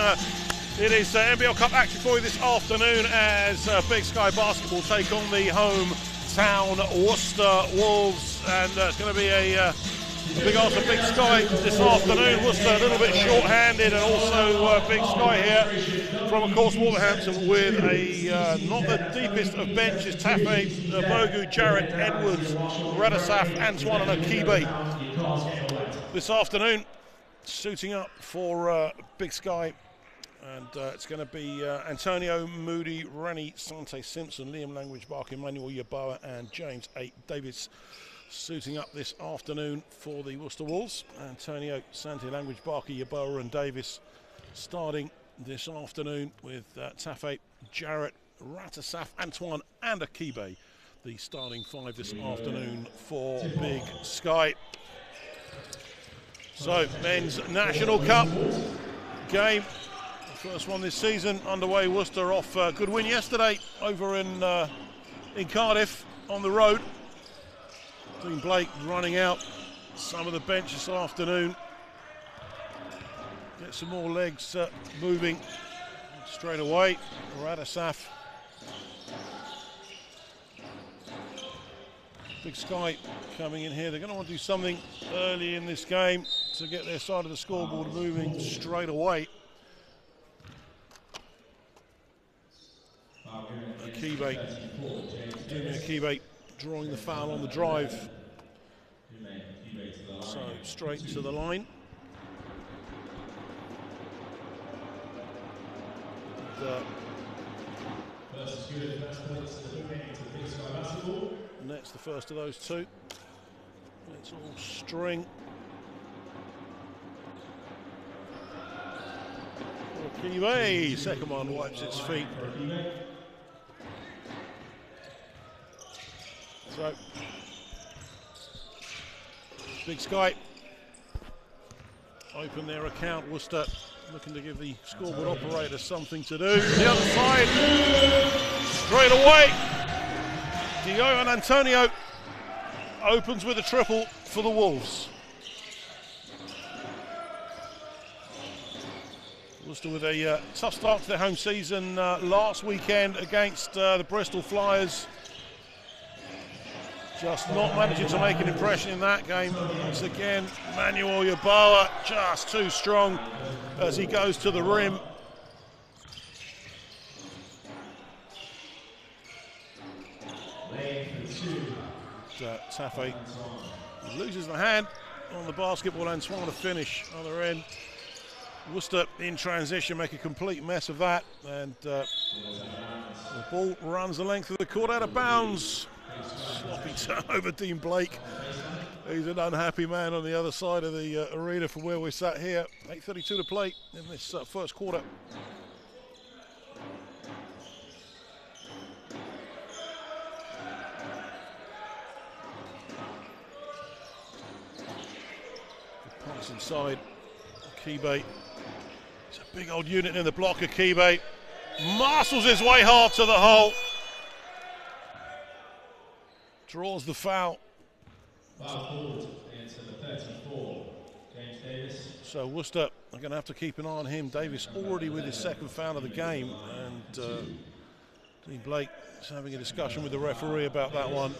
It is NBL Cup action for you this afternoon as Big Sky Basketball take on the hometown Worcester Wolves, and it's going to be a big ask for Big Sky this afternoon. Worcester a little bit short-handed, and also Big Sky here from, of course, Wolverhampton with a not the deepest of benches. Tafe, Bogu, Jarrett, Edwards, Radasaf, Antoine and Akibe this afternoon suiting up for Big Sky. And it's going to be Antonio, Moody, Rennie, Sante Simpson, Liam Language, Barker, Emmanuel Yeboah and James 8 Davis suiting up this afternoon for the Worcester Wolves. Antonio, Sante, Language, Barker, Yeboah and Davis starting this afternoon with Tafe, Jarrett, Ratasaf, Antoine and Akibe, the starting five this afternoon for Big Sky. So, Men's National Cup game. First one this season underway. Worcester off a good win yesterday over in Cardiff on the road. Dean Blake running out some of the bench this afternoon. Get some more legs moving straight away. Radasaf. Big Sky coming in here. They're going to want to do something early in this game to get their side of the scoreboard moving straight away. Akibe drawing the foul on the drive. So straight to the line. Net's the first of those two. It's all string. Akibe, second one wipes its feet. So, Big Sky open their account. Worcester looking to give the scoreboard operator something to do. The other side, straight away. Dio and Antonio opens with a triple for the Wolves. Worcester with a tough start to their home season last weekend against the Bristol Flyers. Just not managing to make an impression in that game. Once again, Emmanuel Yeboah just too strong as he goes to the rim. Tafe loses the hand on the basketball. Antoine to finish other end. Worcester in transition make a complete mess of that, and the ball runs the length of the court out of bounds. Sloppy turnover, Dean Blake. He's an unhappy man on the other side of the arena from where we're sat here. 8:32 to play in this first quarter. The pass inside. Akibe. It's a big old unit in the block. Akibe marshals his way hard to the hole. Draws the foul. So Worcester are going to have to keep an eye on him. Davis already with his second foul of the game, and Dean Blake is having a discussion with the referee about that one.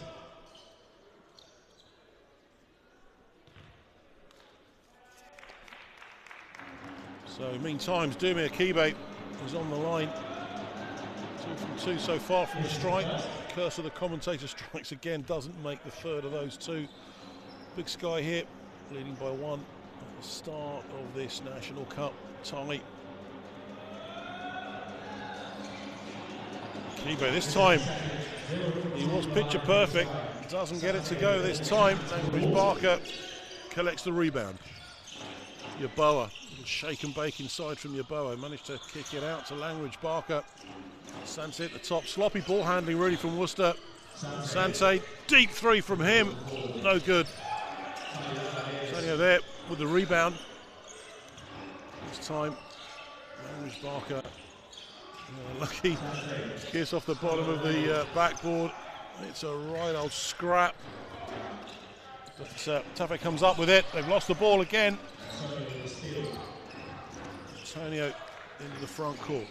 So meantime, Dumi Akibe is on the line. 2 from 2 so far from the strike. Curse of the commentator strikes again, doesn't make the third of those two. Big Sky here, leading by 1 at the start of this National Cup tie. Akibe this time, he was picture perfect, doesn't get it to go this time. Language Barker collects the rebound. Yeboah, little shake and bake inside from Yeboah, managed to kick it out to Language Barker. Sante at the top, sloppy ball handling really from Worcester. Sante, deep three from him, no good. Antonio there with the rebound. This time, Language Barker, lucky kiss off the bottom of the backboard. It's a right old scrap. But Tafe comes up with it. They've lost the ball again. Antonio into the front court.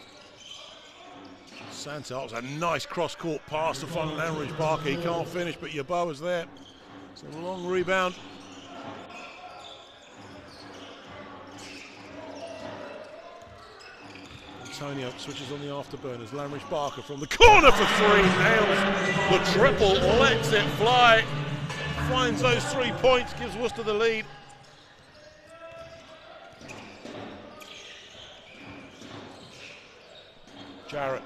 Santa, that was a nice cross-court pass to find Lanridge Barker. He can't finish, but Yeboah's there. It's a long rebound. Antonio switches on the afterburners. Lanridge Barker from the corner for three. Nails the triple, lets it fly. Finds those 3 points, gives Worcester the lead. Jarrett.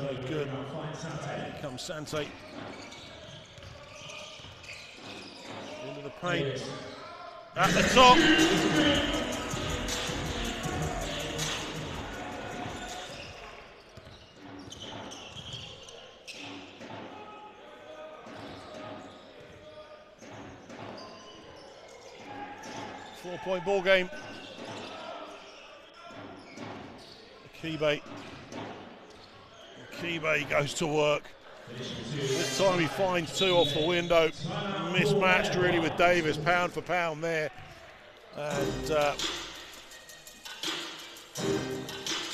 No good. Here comes Sante. Into the paint. At the top. 4-point ball game. Akibe goes to work. This time he finds two off the window. Mismatched really with Davis, pound for pound there. And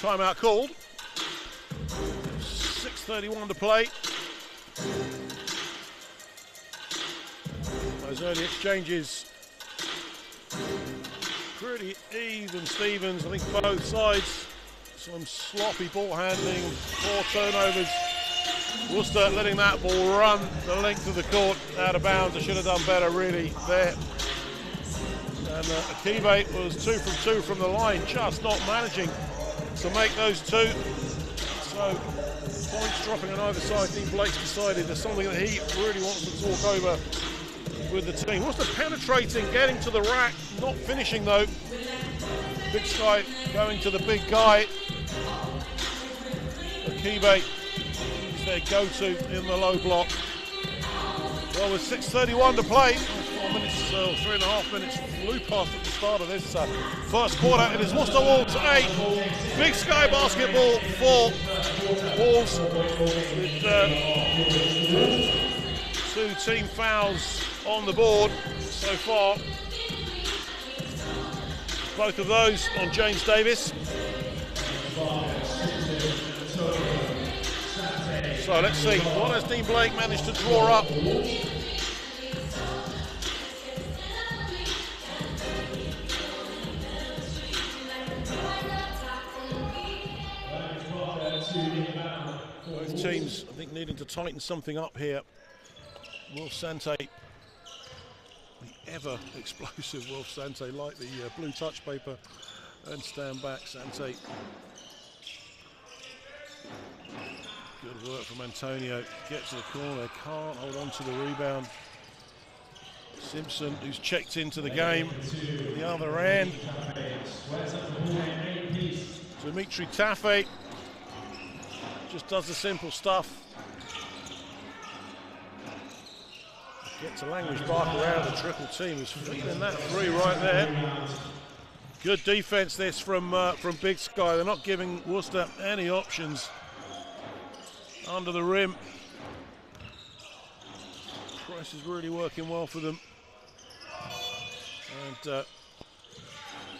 timeout called. 6:31 to play. Those early exchanges pretty even, Stevens. I think both sides. Some sloppy ball handling, 4 turnovers. Worcester letting that ball run the length of the court out of bounds. They should have done better really there. And Akibe was 2 from 2 from the line, just not managing to make those two. So points dropping on either side. I think Blake's decided there's something that he really wants to talk over with the team. Worcester penetrating, getting to the rack, not finishing though. Big Sky going to the big guy. Akibe is their go-to in the low block. Well, with 6:31 to play, 4 minutes, 3.5 minutes flew past at the start of this first quarter. It is Worcester Wolves 8, Big Sky basketball 4. Wolves with 2 team fouls on the board so far. Both of those on James Davis. So let's see, what has Dean Blake managed to draw up? Both teams, I think, needing to tighten something up here. Wolf Sante, the ever explosive Wolf Sante, like the blue touch paper, and stand back Sante. Good work from Antonio, gets to the corner, can't hold on to the rebound. Simpson, who's checked into the game, at the other end. Dimitri Tafe just does the simple stuff. Get to Language Barker out of the triple team, who's feeling that three right there. Good defense this from Big Sky. They're not giving Worcester any options under the rim. Price is really working well for them. And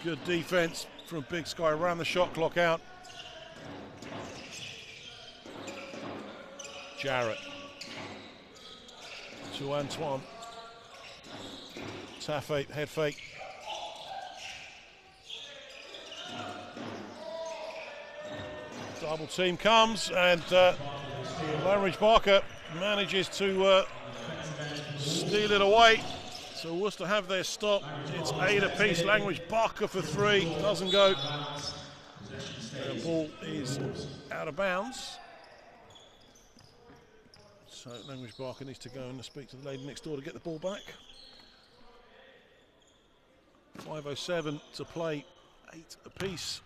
good defense from Big Sky, ran the shot clock out. Jarrett to Antoine. Tafe, head fake. Double team comes, and Lanridge Barker manages to steal it away. So Worcester have their stop. It's 8 apiece. Language Barker for 3, doesn't go. The ball is out of bounds. So Language Barker needs to go and speak to the lady next door to get the ball back. 5:07 to play, 8 apiece.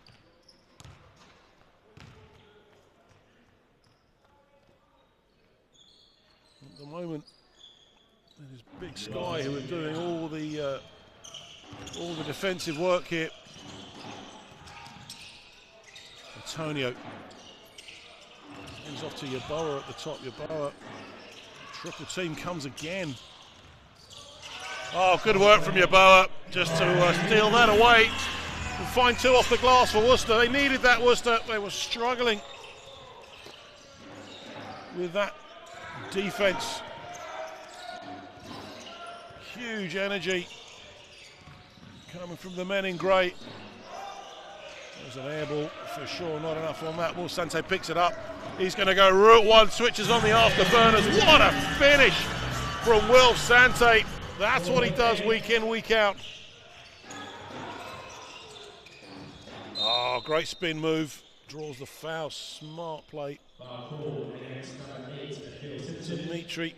At the moment, it is Big Sky who are doing all the defensive work here. Antonio hands off to Yeboah at the top. Yeboah, triple team comes again. Oh, good work from Yeboah just to steal that away. Find two off the glass for Worcester. They needed that, Worcester. They were struggling with that defence. Huge energy coming from the men in grey. There's an air ball for sure, not enough on that. Will Sante picks it up. He's going to go route one, switches on the afterburners. What a finish from Will Sante. That's what he does week in, week out. Oh, great spin move. Draws the foul. Smart play. Dimitri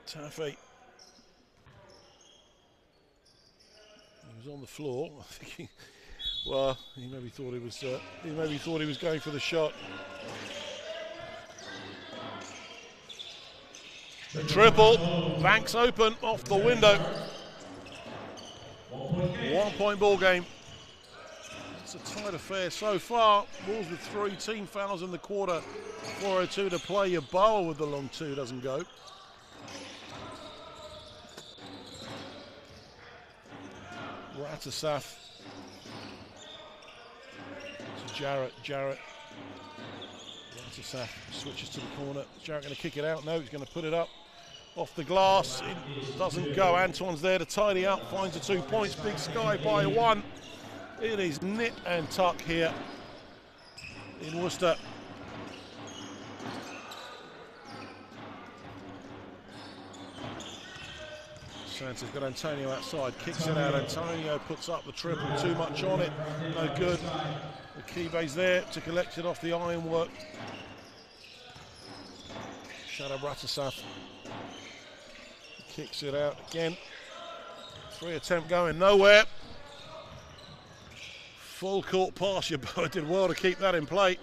Taffy. He was on the floor. I think well, he maybe thought he was going for the shot. The triple, banks open off the window. 1 point ball game. It's a tight affair so far. Wolves with 3 team fouls in the quarter. 4:02 to play. Yeboah with the long two doesn't go. Ratasaf. Jarrett. Ratasaf switches to the corner. Is Jarrett going to kick it out? No, he's going to put it up. Off the glass. It doesn't go. Antoine's there to tidy up. Finds the 2 points. Big Sky by 1. It is nip and tuck here in Worcester. Santa's got Antonio outside, kicks it out. Antonio puts up the triple, too much on it, no good. Akibe's there to collect it off the ironwork. Shadow Ratasaf kicks it out again. 3 attempt going nowhere. Full court pass. Yeboah did well to keep that in play.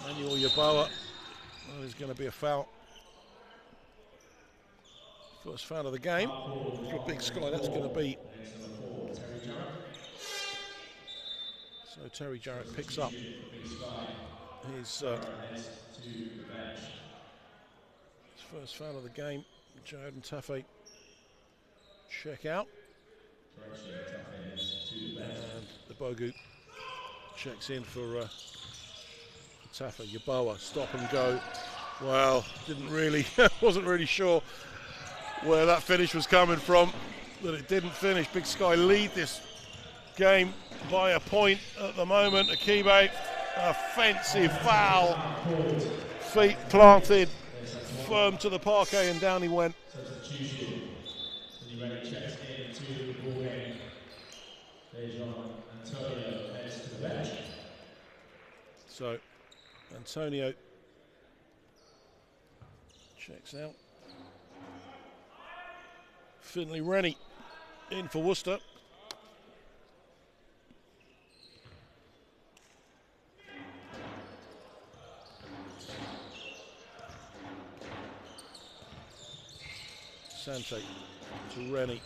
Manuel Yeboah. That is going to be a foul. First foul of the game for Big Sky. That's going to be. So Terry Jarrett picks up his first foul of the game. Jared and Taffy check out. And the Bogu checks in for Taffy. Yeboah, stop and go. Well, wasn't really sure where that finish was coming from, that it didn't finish. Big Sky lead this game by a point at the moment. Akibe, offensive foul. Feet planted firm to the parquet and down he went. So Antonio checks out. Finley Rennie in for Worcester. Sante to Rennie.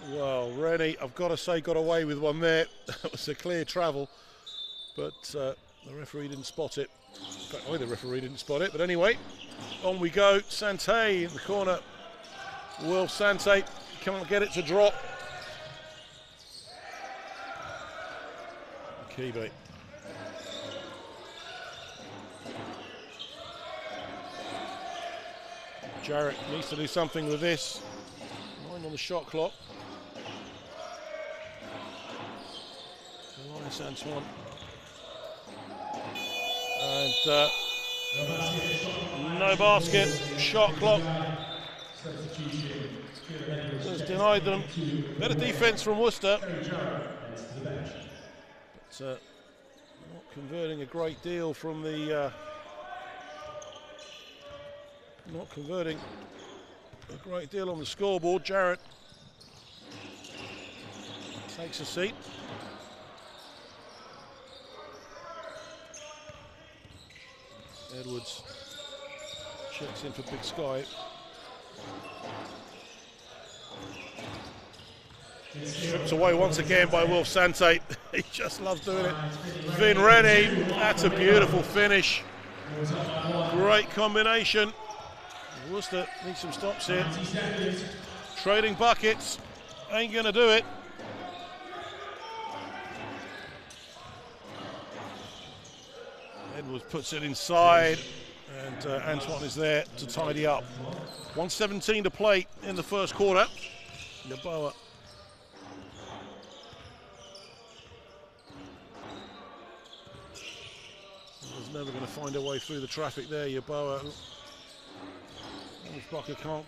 Well, Rennie, I've got to say, got away with one there. That was a clear travel, but the referee didn't spot it. In fact, the referee didn't spot it, but anyway, on we go. Sante in the corner. Will Sante can't get it to drop. Akibe. Jarrett needs to do something with this. 9 on the shot clock. Elias Antoine. And no basket. Shot clock has denied them. Better defence from Worcester. But not converting a great deal from the... not converting a great deal on the scoreboard. Jarrett takes a seat. Edwards checks in for Big Sky. Stripped away once again by Will Sante. He just loves doing it. Vin Rennie, that's a beautiful finish. Great combination. Worcester needs some stops here. Trading buckets ain't going to do it. Edwards puts it inside, and Antoine is there to tidy up. 1:17 to play in the first quarter. Yeboah was never going to find a way through the traffic there. Yeboah. Bucker can't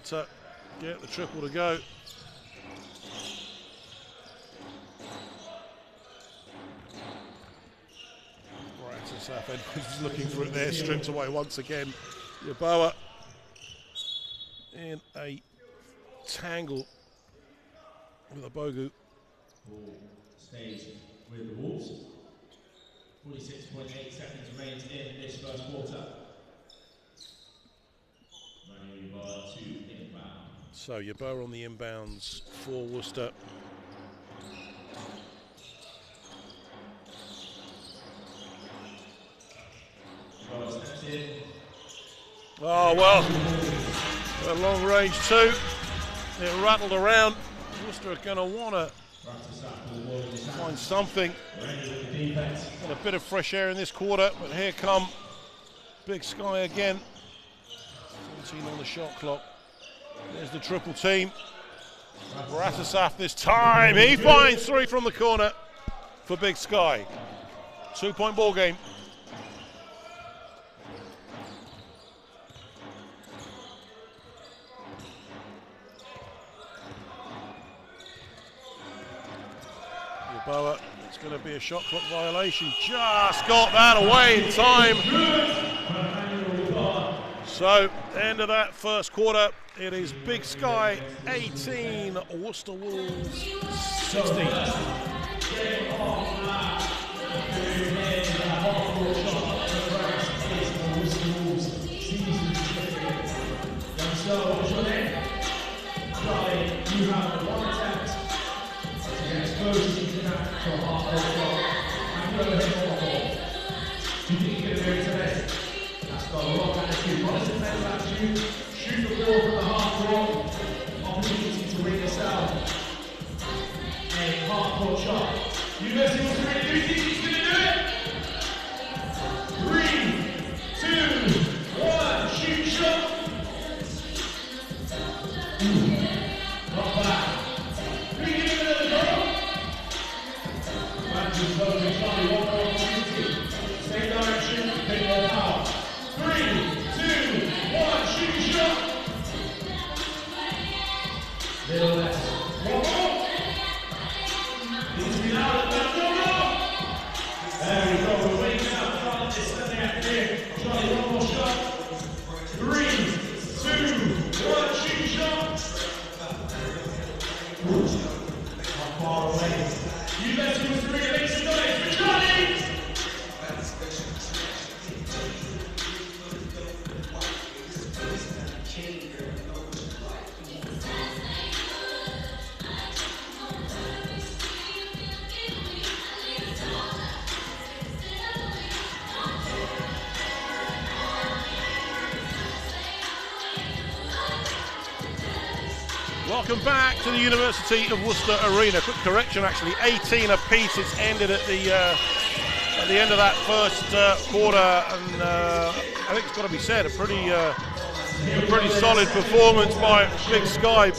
get the triple to go. Right, so South Edwards is looking for it there, stripped away once again. Yeboah in a tangle with a Bogu. Stays with the Wolves. 46.8 seconds remains in this first quarter. So Yeboah on the inbounds for Worcester. Oh well, a long range two. It rattled around. Worcester are going to want to find something. And a bit of fresh air in this quarter, but here come Big Sky again. 17 on the shot clock. There's the triple team. Ratasaf this time. He finds three from the corner for Big Sky. 2-point ball game. Yeboah, it's going to be a shot clock violation. Just got that away in time. So, end of that first quarter. It is Big Sky 18, Worcester Wolves 16. So, what's your name? Charlie, you have one attempt to get exposed to that for half court shot. And you over here for ball. Do you think you can do it today? That's got a lot of attitude. What does it say about you? Shoot the ball from the half court. Opportunity to win yourself. A half court shot. University of Worcester Arena, do you think he's going to do it? 3, 2, 1, shoot shot. Not bad. Can we give him another goal? Matthews goes with Charlie, one more opportunity. Same direction, bit more power. 3, 2, 1, shoot shot. Little less. One more. Needs to be loud. That's one more. There we go. We're waiting out Charlie this Sunday afternoon. Charlie, one more shot. 3, 2, 1, shoot shot. Not far away. University of Worcester Arena, make some noise for Charlie! Welcome back to the University of Worcester Arena. Quick correction, actually, 18 apiece. It's ended at the end of that first quarter, and I think it's got to be said, a pretty solid performance by Big Sky.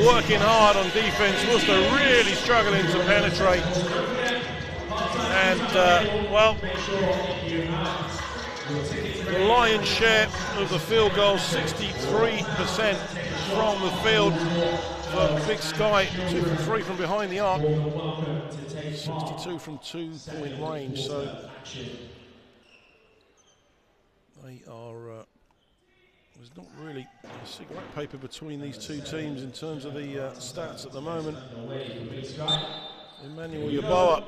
Working hard on defense. Worcester really struggling to penetrate, and well, the lion's share of the field goals, 63%. From the field for Big Sky, 2 from 3 from behind the arc, 62 from 2-point range. So they are. There's not really a cigarette paper between these two teams in terms of the stats at the moment. Emmanuel Yeboah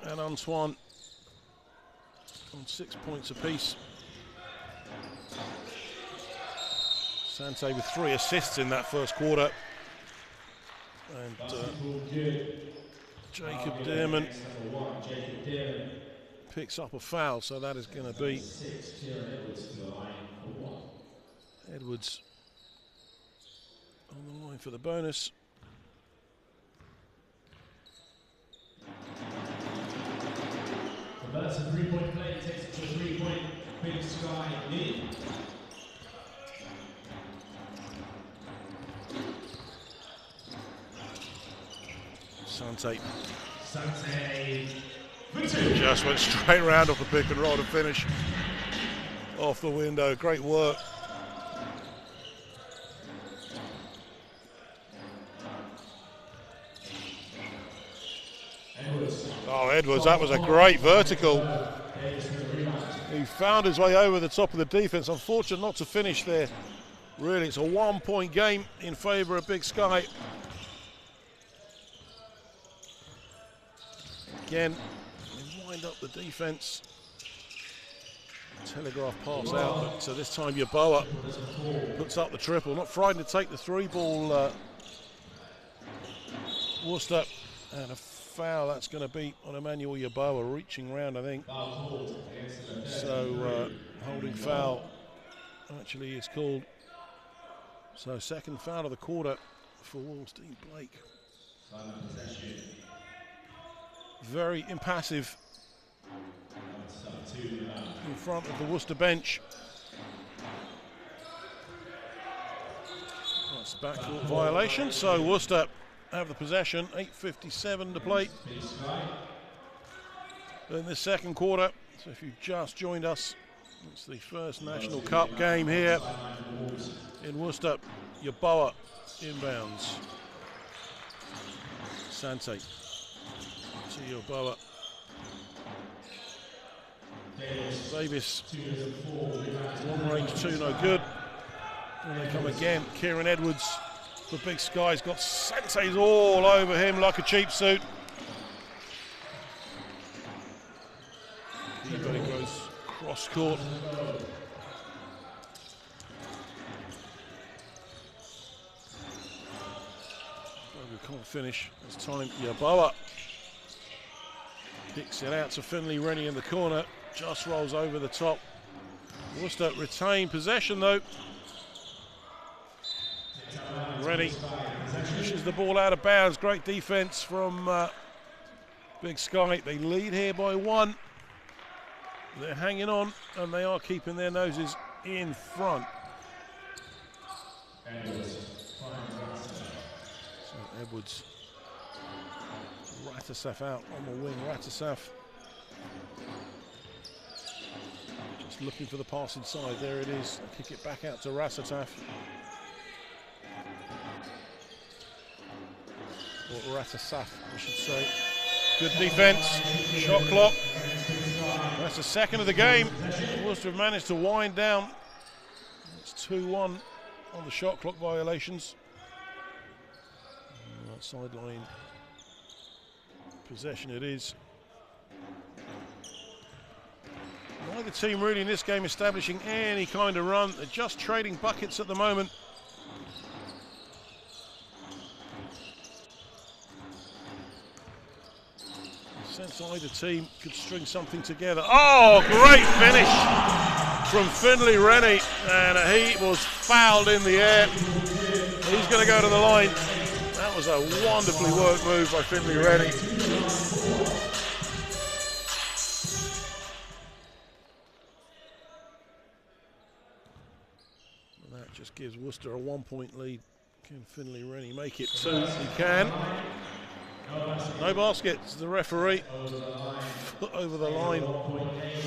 and Antoine on 6 points apiece. Sante with 3 assists in that first quarter. And Jacob Dearman picks up a foul, so that is going to be Edwards on the line for the bonus. That's a 3-point play, takes it to a 3-point Big Sky lead. Sante Victor. just went straight round off the pick and roll to finish off the window. Great work. Oh, Edwards, that was a great vertical. He found his way over the top of the defense. Unfortunate not to finish there. Really, it's a 1-point game in favor of Big Sky. Again, they wind up the defense. Telegraph pass out, but this time Yeboah puts up the triple. Not frightened to take the 3-ball. Worcester, and a foul that's going to be on Emmanuel Yeboah, reaching round, I think. So holding foul actually is called. So second foul of the quarter for Wolves. Dean Blake. Very impassive in front of the Worcester bench. That's backcourt violation, so Worcester have the possession. 8:57 to play in the second quarter. So if you've just joined us, it's the first National Cup game here in Worcester. Yeboah inbounds. Sante to Yeboah. Davis, long range 2, no good. And they come again. Kieran Edwards for Big Sky's got Sante's all over him like a cheap suit. He goes cross court. Can't finish this time. Yeboah kicks it out to Finley Rennie in the corner. Just rolls over the top. Worcester retain possession though. Rennie pushes the ball out of bounds. Great defense from Big Sky. They lead here by 1. They're hanging on and they are keeping their noses in front. Edwards, Ratasaf out on the wing. Ratasaf just looking for the pass inside. There it is. They'll kick it back out to Ratasaf. Or Ratasaf, I should say. Good defense. Shot clock. That's the second of the game. Worcester have managed to wind down. It's 2-1 on the shot clock violations. Sideline possession it is. Neither team really in this game establishing any kind of run. They're just trading buckets at the moment. Sense either team could string something together. Oh, great finish from Finley Rennie, and he was fouled in the air. He's going to go to the line. That was a wonderfully worked move by Finley Rennie. And that just gives Worcester a 1-point lead. Can Finley Rennie make it 2? He can. No baskets, the referee. Over the line.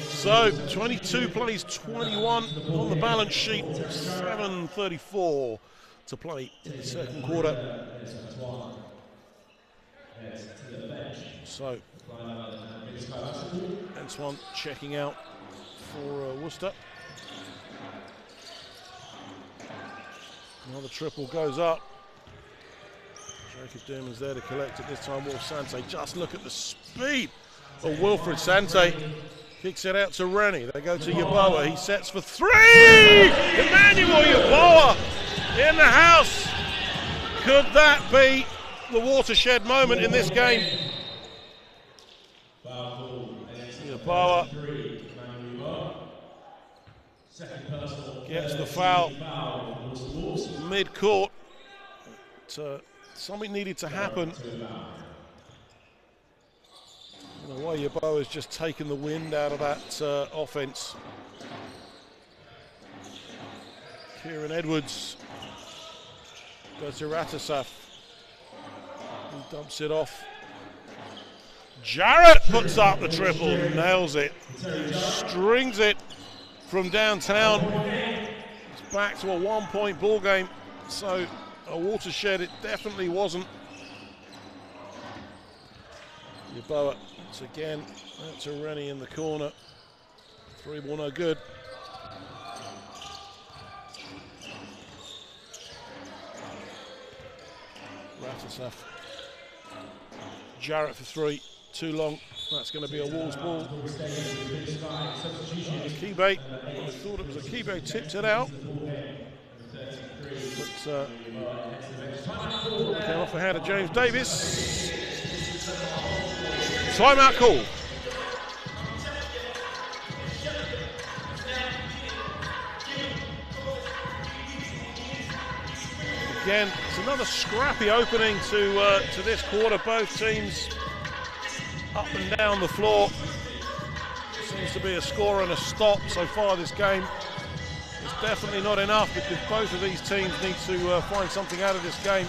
So 22 plays 21 on the balance sheet. 7:34 to play in the second quarter. So Antoine checking out for Worcester. Another triple goes up. Jacob Dearman's there to collect it. This time Wolf Sante. Just look at the speed of Wilfred Sante. Kicks it out to Rennie. They go to Yeboah. He sets for 3! Emmanuel Yeboah in the house. Could that be the watershed moment in this game? Yeboah Gets the foul mid-court. Something needed to happen. In a way, Yeboah has just taken the wind out of that offense. Kieran Edwards goes to Ratasaf. He dumps it off. Jarrett puts up the triple, nails it. Strings it from downtown. It's back to a one-point ball game. So a watershed it definitely wasn't. Yeboah, once again, that's a Rennie in the corner. 3 ball no good. Ratasaf. Jarrett for 3, too long. That's going to be a Wolves ball. Akibe, I thought it was Akibe, tipped it out. But came off ahead of James Davis. Timeout call. Again, it's another scrappy opening to this quarter. Both teams up and down the floor. Seems to be a score and a stop so far this game. It's definitely not enough because both of these teams need to find something out of this game.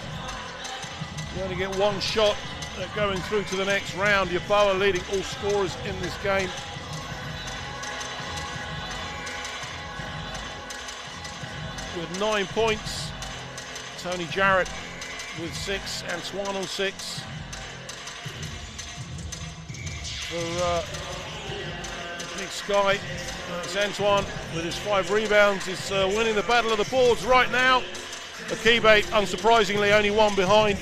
You only get one shot at going through to the next round. Yeboah leading all scorers in this game. With 9 points. Tony Jarrett with 6, Antoine on 6. For Big Sky, it's Antoine with his 5 rebounds. He's winning the battle of the boards right now. Akibe, unsurprisingly, only 1 behind.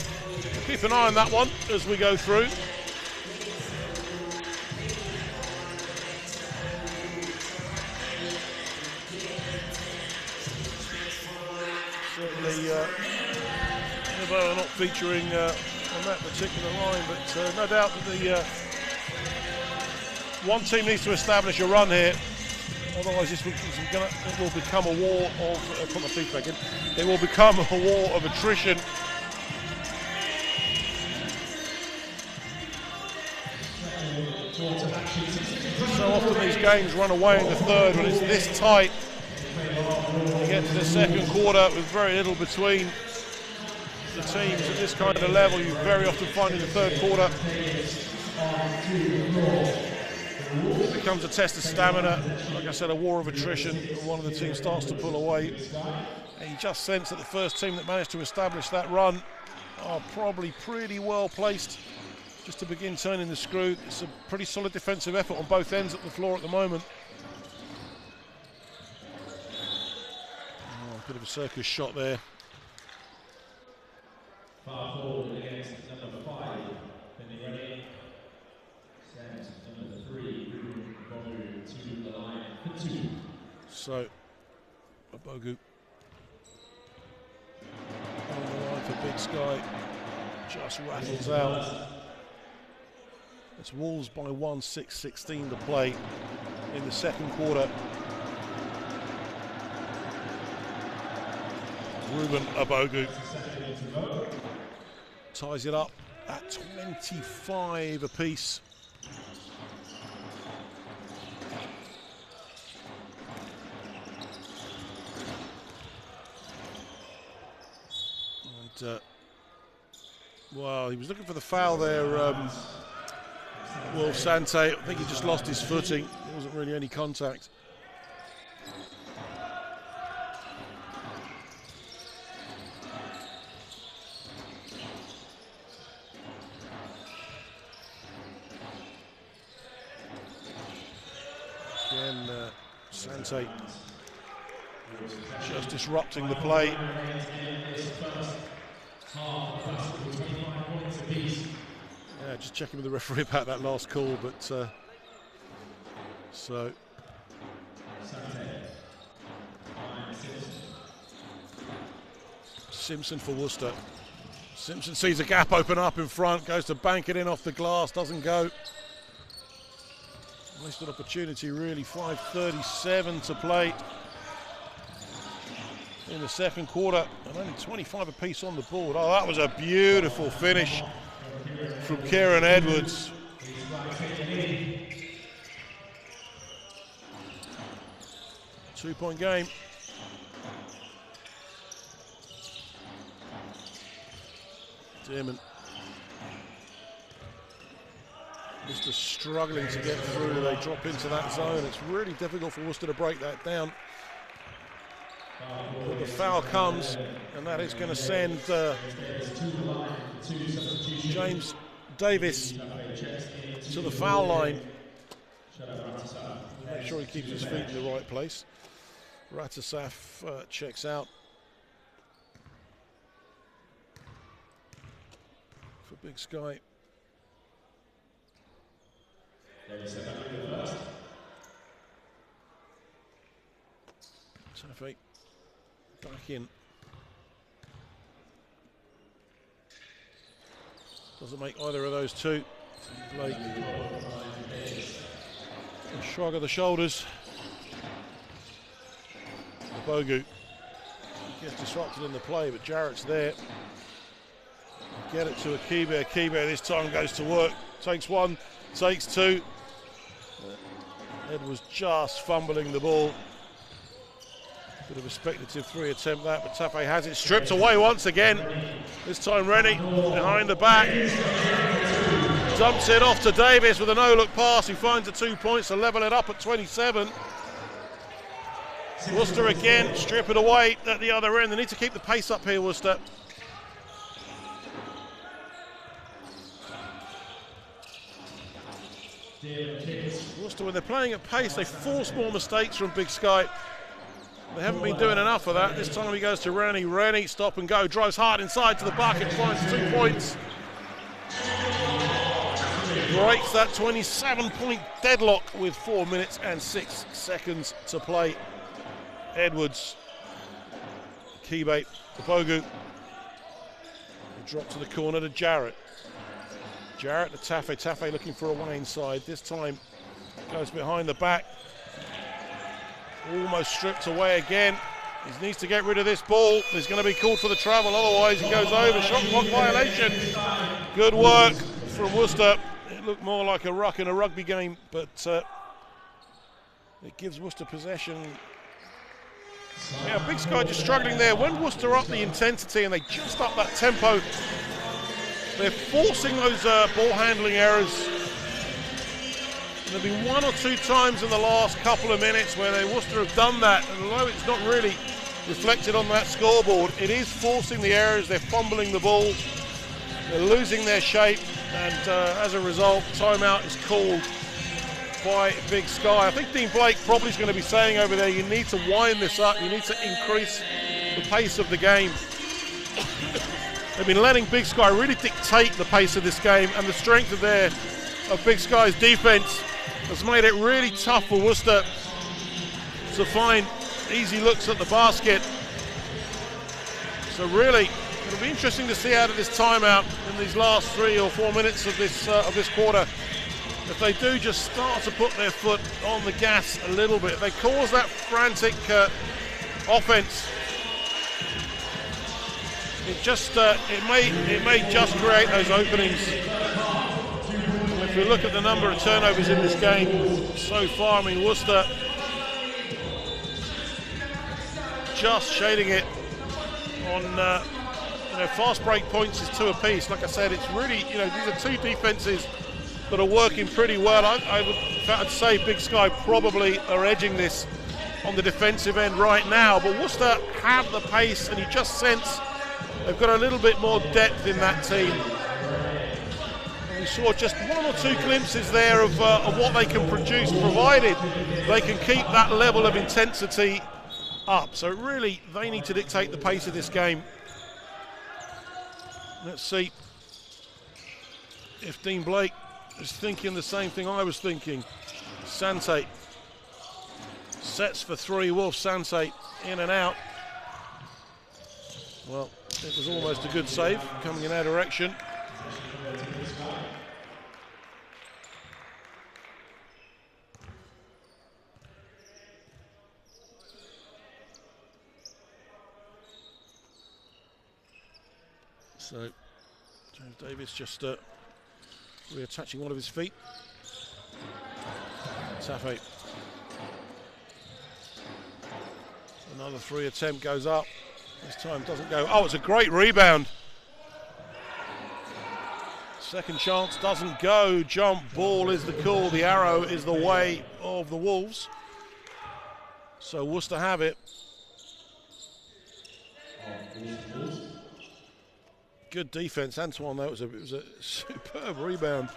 Keep an eye on that one as we go through. Certainly, Yeboah not featuring on that particular line, but no doubt that the one team needs to establish a run here. Otherwise, it will become a war of. Put my feet back in. It will become a war of attrition. So often these games run away in the third when it's this tight. You get to the second quarter with very little between the teams at this kind of level. You very often find in the third quarter it becomes a test of stamina. Like I said, a war of attrition. One of the teams starts to pull away. And you just sense that the first team that managed to establish that run are probably pretty well placed just to begin turning the screw. It's a pretty solid defensive effort on both ends of the floor at the moment. Oh, a bit of a circus shot there. Far forward against number 5, Rennie. Sends number 3, Bogu to the line for 2. So, Bogu on the line for Big Sky. Just rattles out. It's Wolves by 1, 6:16 to play in the second quarter. Ruben Abogu ties it up at 25 apiece. And well, he was looking for the foul there. Will Sante, I think he just lost his footing. There wasn't really any contact. Again, Sante just disrupting the play. Yeah, just checking with the referee about that last call, but so Simpson for Worcester. Simpson sees a gap open up in front, goes to bank it in off the glass, doesn't go. Wasted opportunity really, 5:37 to play in the second quarter, and only 25 apiece on the board. Oh, that was a beautiful finish from Kieran Edwards. Two-point game. Dearman. Worcester struggling to get through. They drop into that zone. It's really difficult for Worcester to break that down. But the foul comes, and that is going to send James Davis to the foul line. Make sure he keeps his feet in the right place. Ratasaf checks out for Big Sky. Taffy back in. Doesn't make either of those two. Blake. A shrug of the shoulders. The Bogu gets disrupted in the play, but Jarrett's there. Get it to Akibe. Akibe this time goes to work. Takes one, takes two. Ed was just fumbling the ball. Bit of a speculative three attempt that, but Tafe has it stripped away once again. This time Rennie behind the back. Dumps it off to Davis with a no-look pass. He finds the 2 points to level it up at 27. Worcester again, strip it away at the other end. They need to keep the pace up here, Worcester. Worcester, when they're playing at pace, they force more mistakes from Big Sky. They haven't been doing enough of that. This time he goes to Rennie. Rennie, stop and go, drives hard inside to the bucket, finds 2 points. Breaks that 27-point deadlock with 4 minutes and 6 seconds to play. Edwards, Kibe, Bogu. Drop to the corner to Jarrett. Jarrett to Tafe. Tafe looking for a one inside. This time goes behind the back. Almost stripped away again. He needs to get rid of this ball. He's going to be called for the travel, otherwise he goes over. Shot clock violation. Good work from Worcester. It looked more like a ruck in a rugby game, but it gives Worcester possession. Yeah, Big Sky just struggling there. When Worcester up the intensity and they just up that tempo, they're forcing those ball handling errors. There'll be 1 or 2 times in the last couple of minutes where Worcester have done that, and although it's not really reflected on that scoreboard, it is forcing the errors. They're fumbling the ball, they're losing their shape, and as a result, timeout is called by Big Sky. I think Dean Blake probably is going to be saying over there, you need to wind this up, you need to increase the pace of the game. They've been letting Big Sky really dictate the pace of this game, and the strength of Big Sky's defense has made it really tough for Worcester to find easy looks at the basket. So really, it'll be interesting to see out of this timeout in these last 3 or 4 minutes of this quarter, if they do just start to put their foot on the gas a little bit. If they cause that frantic offense, it may just create those openings. If we look at the number of turnovers in this game so far, I mean, Worcester just shading it on fast break points is 2 apiece. Like I said, it's really, these are 2 defenses that are working pretty well. I'd say Big Sky probably are edging this on the defensive end right now, but Worcester have the pace, and you just sense they've got a little bit more depth in that team. We saw just 1 or 2 glimpses there of what they can produce, provided they can keep that level of intensity up. So really, they need to dictate the pace of this game. Let's see if Dean Blake is thinking the same thing I was thinking. Sante sets for 3. Wolf Sante in and out. Well, it was almost a good save coming in our direction. So James Davis just reattaching one of his feet. Tafe. Another 3 attempt goes up. This time doesn't go. Oh, it's a great rebound. Second chance doesn't go. Jump ball is the call. The arrow is the way of the Wolves. So Worcester have it. Good defense, Antoine, though. It was a superb rebound.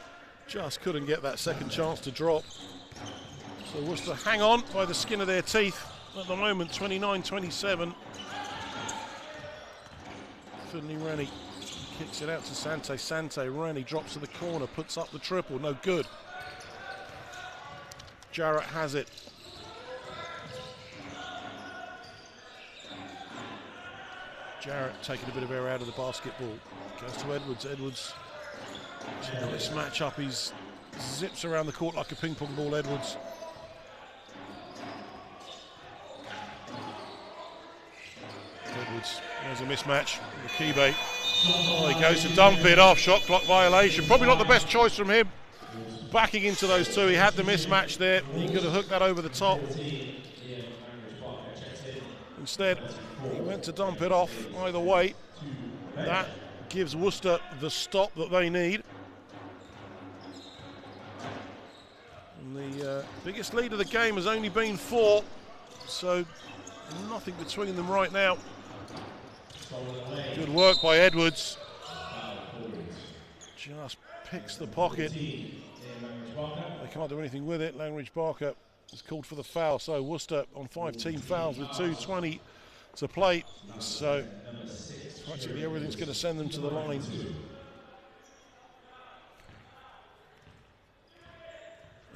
Just couldn't get that second chance to drop. So Worcester hang on by the skin of their teeth at the moment, 29-27. Finley Rennie kicks it out to Sante. Sante, Rennie drops to the corner, puts up the triple, no good. Jarrett has it. Jarrett taking a bit of air out of the basketball. Goes to Edwards. Edwards, this matchup, he zips around the court like a ping pong ball, Edwards. Edwards, there's a mismatch. Kibe. Oh, he goes to dump it off. Shot clock violation. Probably not the best choice from him. Backing into those two. He had the mismatch there. He could have hooked that over the top. Instead, he went to dump it off. Either way, that gives Worcester the stop that they need. And the biggest lead of the game has only been 4. So nothing between them right now. Good work by Edwards. Just picks the pocket. They can't do anything with it. Langridge Barker is called for the foul. So Worcester on 5 team fouls with 2:20 to play. So practically everything's going to send them to the line.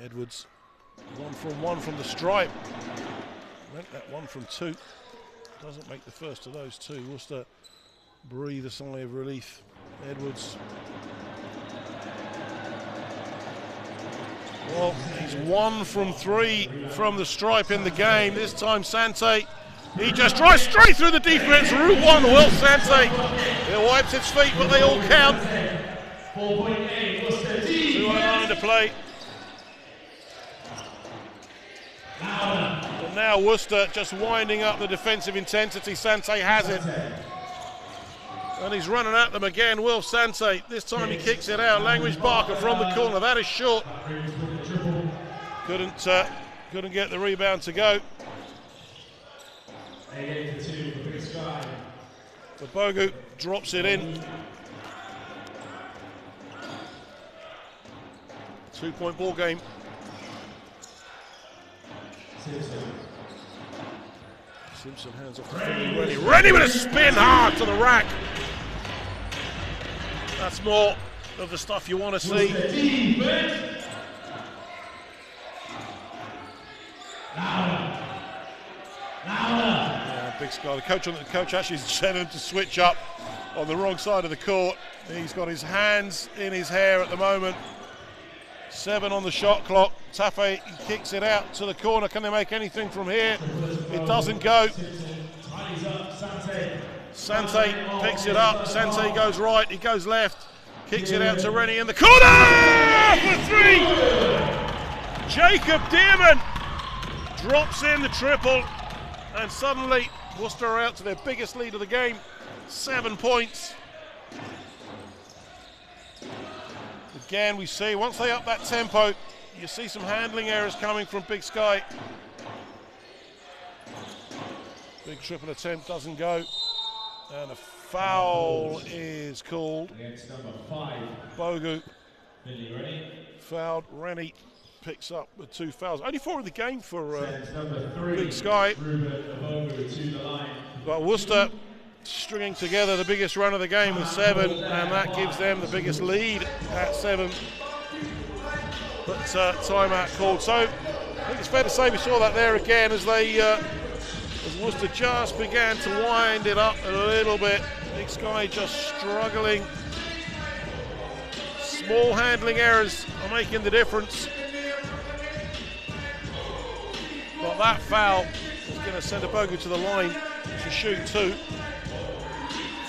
Edwards, 1 from the stripe. Went that 1 from 2. Doesn't make the first of those two. Worcester breathe a sigh of relief. Edwards. Well, he's 1 from 3 from the stripe in the game. This time Sante, he just drives straight through the defense. Route 1, Will Sante. He wipes his feet, but they all count. 2:09 to play. But now Worcester just winding up the defensive intensity. Sante has it. And he's running at them again, Will Sante. This time he kicks it out. Langridge Barker from the corner. That is short. Couldn't get the rebound to go. But Bogu drops it in. 2-point ball game. Simpson hands off to Finley Rennie. Rennie with a spin hard to the rack. That's more of the stuff you want to see. Yeah, Big Sky. The coach actually sent him to switch up on the wrong side of the court. He's got his hands in his hair at the moment. 7 on the shot clock. Tafe kicks it out to the corner. Can they make anything from here? It doesn't go. Sante picks it up. Sante goes right. He goes left. Kicks it out to Rennie in the corner for 3. Jacob Dearman drops in the triple. And suddenly Worcester are out to their biggest lead of the game. 7 points. Again, we see once they up that tempo, you see some handling errors coming from Big Sky. Big triple attempt doesn't go. And a foul is called. Against number 5. Bogu. Rennie. Fouled. Rennie picks up with 2 fouls. Only 4 in the game for Number 3, Big Sky. Bogu to the line. But Worcester stringing together the biggest run of the game with 7, and that gives them the biggest lead at 7. But timeout called. So I think it's fair to say we saw that there again as they as Worcester just began to wind it up a little bit. Big Sky just struggling. Small handling errors are making the difference. But that foul is going to send a Bogu to the line to shoot 2.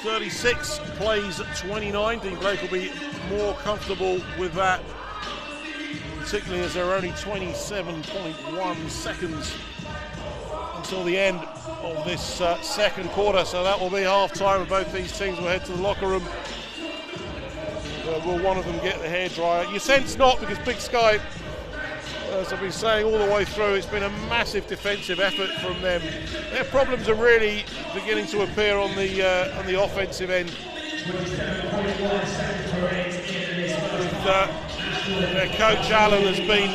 36 plays 29. Dean Blake will be more comfortable with that, particularly as there are only 27.1 seconds until the end of this second quarter. So that will be half time, and both these teams will head to the locker room. Will one of them get the hairdryer? You sense not, because Big Sky, as I've been saying all the way through, it's been a massive defensive effort from them. Their problems are really beginning to appear on the offensive end. Their coach Allen has been,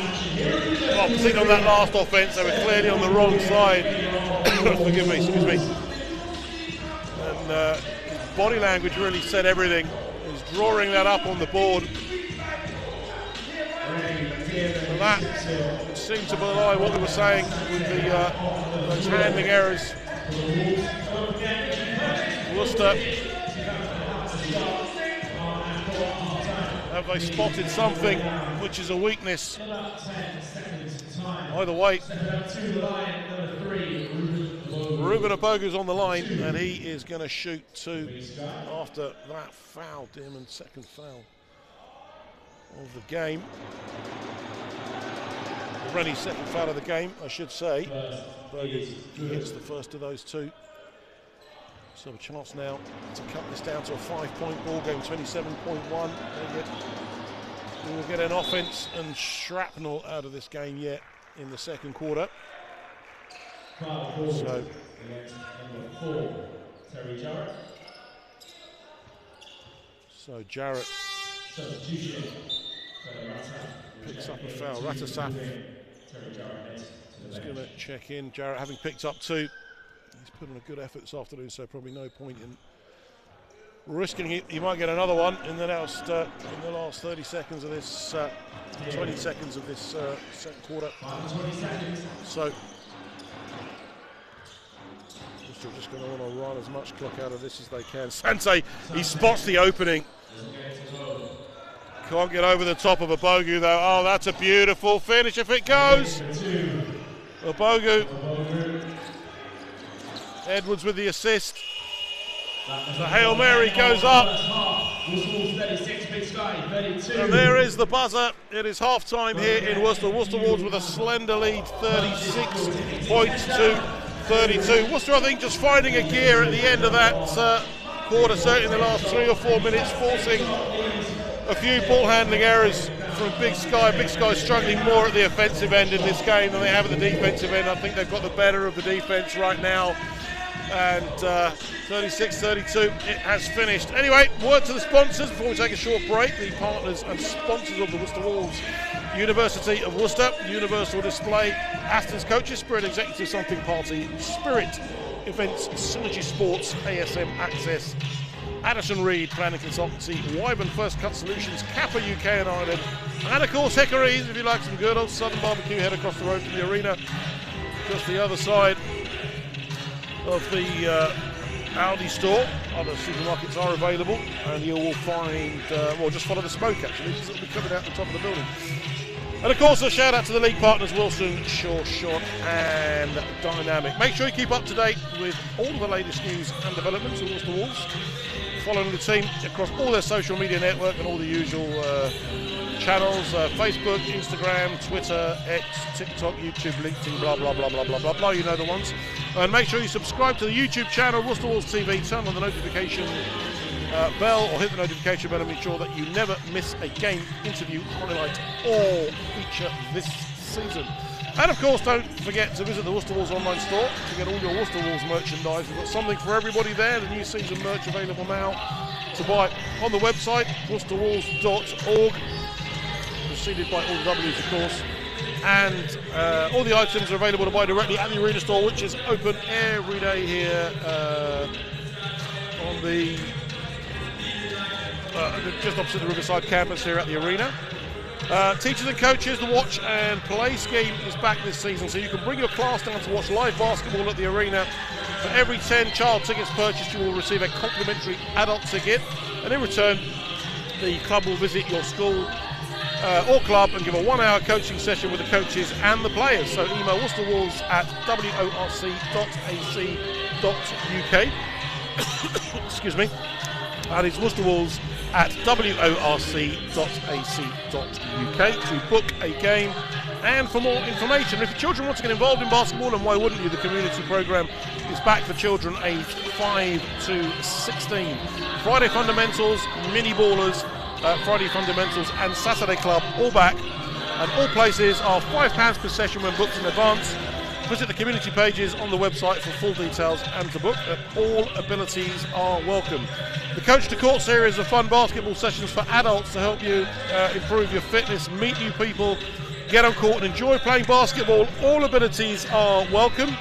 well, particularly on that last offense, they were clearly on the wrong side. Forgive me, excuse me. And his body language really said everything. He's drawing that up on the board. And that seemed to belie what we were saying with those handling errors. Worcester, have they spotted something which is a weakness? Either way, Ruben Opogu's on the line, and he is going to shoot two after that foul. Dearman's second foul of the game. Rennie's second foul of the game, I should say. Opogu hits the first of those two. So a chance now to cut this down to a 5-point ball game, 27.1. We will get an offense and shrapnel out of this game yet in the second quarter. So Jarrett picks up a foul. Ratasaf is going to check in. Jarrett having picked up two. He's put in a good effort this afternoon, so probably no point in risking it. He might get another one in the last 30 seconds of this, 20 seconds of this second quarter. So Worcester just going to want to run as much clock out of this as they can. Sante, he spots the opening. Can't get over the top of Opogu though. Oh, that's a beautiful finish if it goes. Opogu. Edwards with the assist. The Hail Mary goes up. And there is the buzzer. It is half time here in Worcester. Worcester Wolves with a slender lead, 36 points to 32. Worcester, I think, just finding a gear at the end of that quarter, certainly in the last 3 or 4 minutes, forcing a few ball handling errors from Big Sky. Big Sky struggling more at the offensive end in this game than they have at the defensive end. I think they've got the better of the defense right now. And 36-32, it has finished. Anyway, word to the sponsors before we take a short break. The partners and sponsors of the Worcester Wolves: University of Worcester, Universal Display, Aston's Coaches, Spirit Executive Something Party, Spirit Events, Synergy Sports, ASM Access, Addison Reed Planning Consultancy, Wyvern First Cut Solutions, Kappa UK and Ireland, and of course Hickory's, if you like some good old Southern barbecue, head across the road from the arena, just the other side of the Aldi store. Other supermarkets are available, and you will find, well, just follow the smoke actually, because it'll be coming out the top of the building. And of course, a shout out to the league partners Wilson, Sure Shot and Dynamic. Make sure you keep up to date with all of the latest news and developments of Worcester Wolves, following the team across all their social media network and all the usual channels, Facebook, Instagram, Twitter, X, TikTok, YouTube, LinkedIn, blah, blah, blah, blah, blah, blah, blah, you know the ones. And make sure you subscribe to the YouTube channel, Worcester Wolves TV, turn on the notification bell or hit the notification bell and make sure that you never miss a game, interview, highlight or feature this season. And of course, don't forget to visit the Worcester Wolves online store to get all your Worcester Wolves merchandise. We've got something for everybody there, the new season merch available now to buy on the website, worcesterwolves.org. Preceded by all the W's, of course, and all the items are available to buy directly at the arena store, which is open every day here on the just opposite the Riverside campus here at the arena. Teachers and coaches, the Watch and Play scheme is back this season, so you can bring your class down to watch live basketball at the arena. For every 10 child tickets purchased, you will receive a complimentary adult ticket, and in return, the club will visit your school or club and give a 1-hour coaching session with the coaches and the players. So email worcesterwolves@worc.ac.uk. excuse me, and it's Worcester Wolves at worc.ac.uk to book a game. And for more information, if your children want to get involved in basketball, and why wouldn't you, the community programme is back for children aged 5 to 16. Friday fundamentals, mini ballers, Friday fundamentals and Saturday club all back, and all places are £5 per session when booked in advance. Visit the community pages on the website for full details and to book. All abilities are welcome. The Coach to Court series of fun basketball sessions for adults to help you improve your fitness, meet new people, get on court and enjoy playing basketball. All abilities are welcome,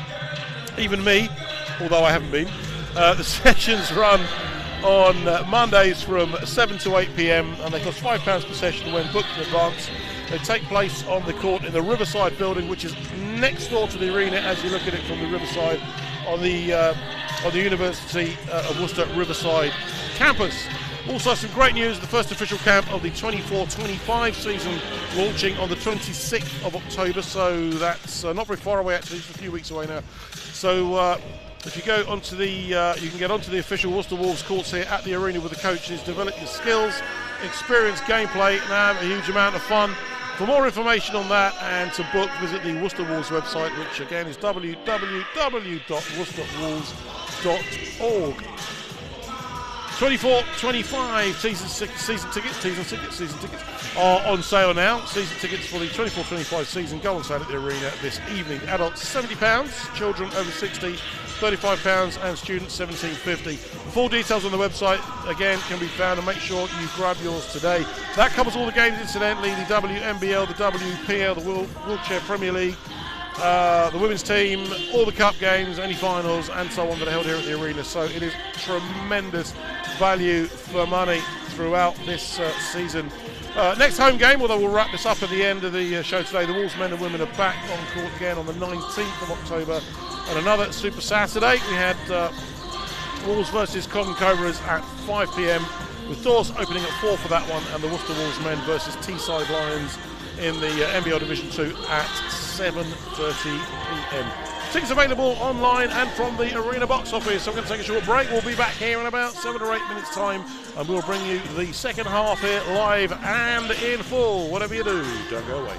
even me, although I haven't been. The sessions run on Mondays from 7 to 8 p.m. and they cost £5 per session when booked in advance. They take place on the court in the Riverside building, which is next door to the arena as you look at it from the Riverside on the University of Worcester Riverside campus. Also some great news, the first official camp of the 24-25 season launching on the 26th of October, so that's not very far away actually, just a few weeks away now. So if you go onto the, you can get onto the official Worcester Wolves courts here at the arena with the coaches, develop your skills, experience gameplay and have a huge amount of fun. For more information on that and to book, visit the Worcester Wolves website, which again is www.worcesterwolves.org. 24-25 season tickets are on sale now. Season tickets for the 24-25 season go on sale at the arena this evening. Adults £70, children over 60 £35, and students £17.50. Full details on the website again can be found, and make sure you grab yours today. That covers all the games incidentally: the WNBL, the WPL, the Wheelchair Premier League, the women's team, all the cup games, any finals and so on that are held here at the arena. So it is tremendous value for money throughout this season. Next home game, although we'll wrap this up at the end of the show today, the Wolves men and women are back on court again on the 19th of October. And another Super Saturday. We had Wolves versus Cotton Cobras at 5 p.m. with doors opening at 4 for that one, and the Worcester Wolves men versus Teesside Lions in the NBL Division 2 at 7:30 p.m. Tickets available online and from the arena box office. So I'm going to take a short break. We'll be back here in about 7 or 8 minutes time, and we'll bring you the second half here live and in full. Whatever you do, don't go away.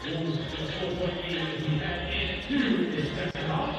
Wolves with a 4-point lead as we head into this second half.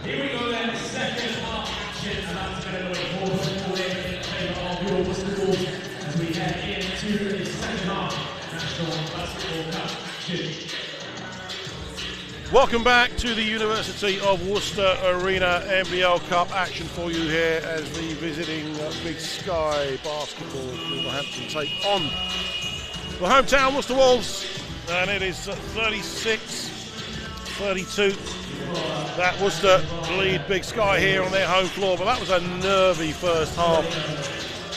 Here we go then, second half action, and that's going to be 4-4 in favour of your Worcester Wolves as we head into the second half National Basketball Cup action. Welcome back to the University of Worcester Arena NBL Cup action for you here as the visiting Big Sky Basketball Wolverhampton take on the hometown Worcester Wolves, and it is 36-32. That Worcester lead Big Sky here on their home floor, but that was a nervy first half.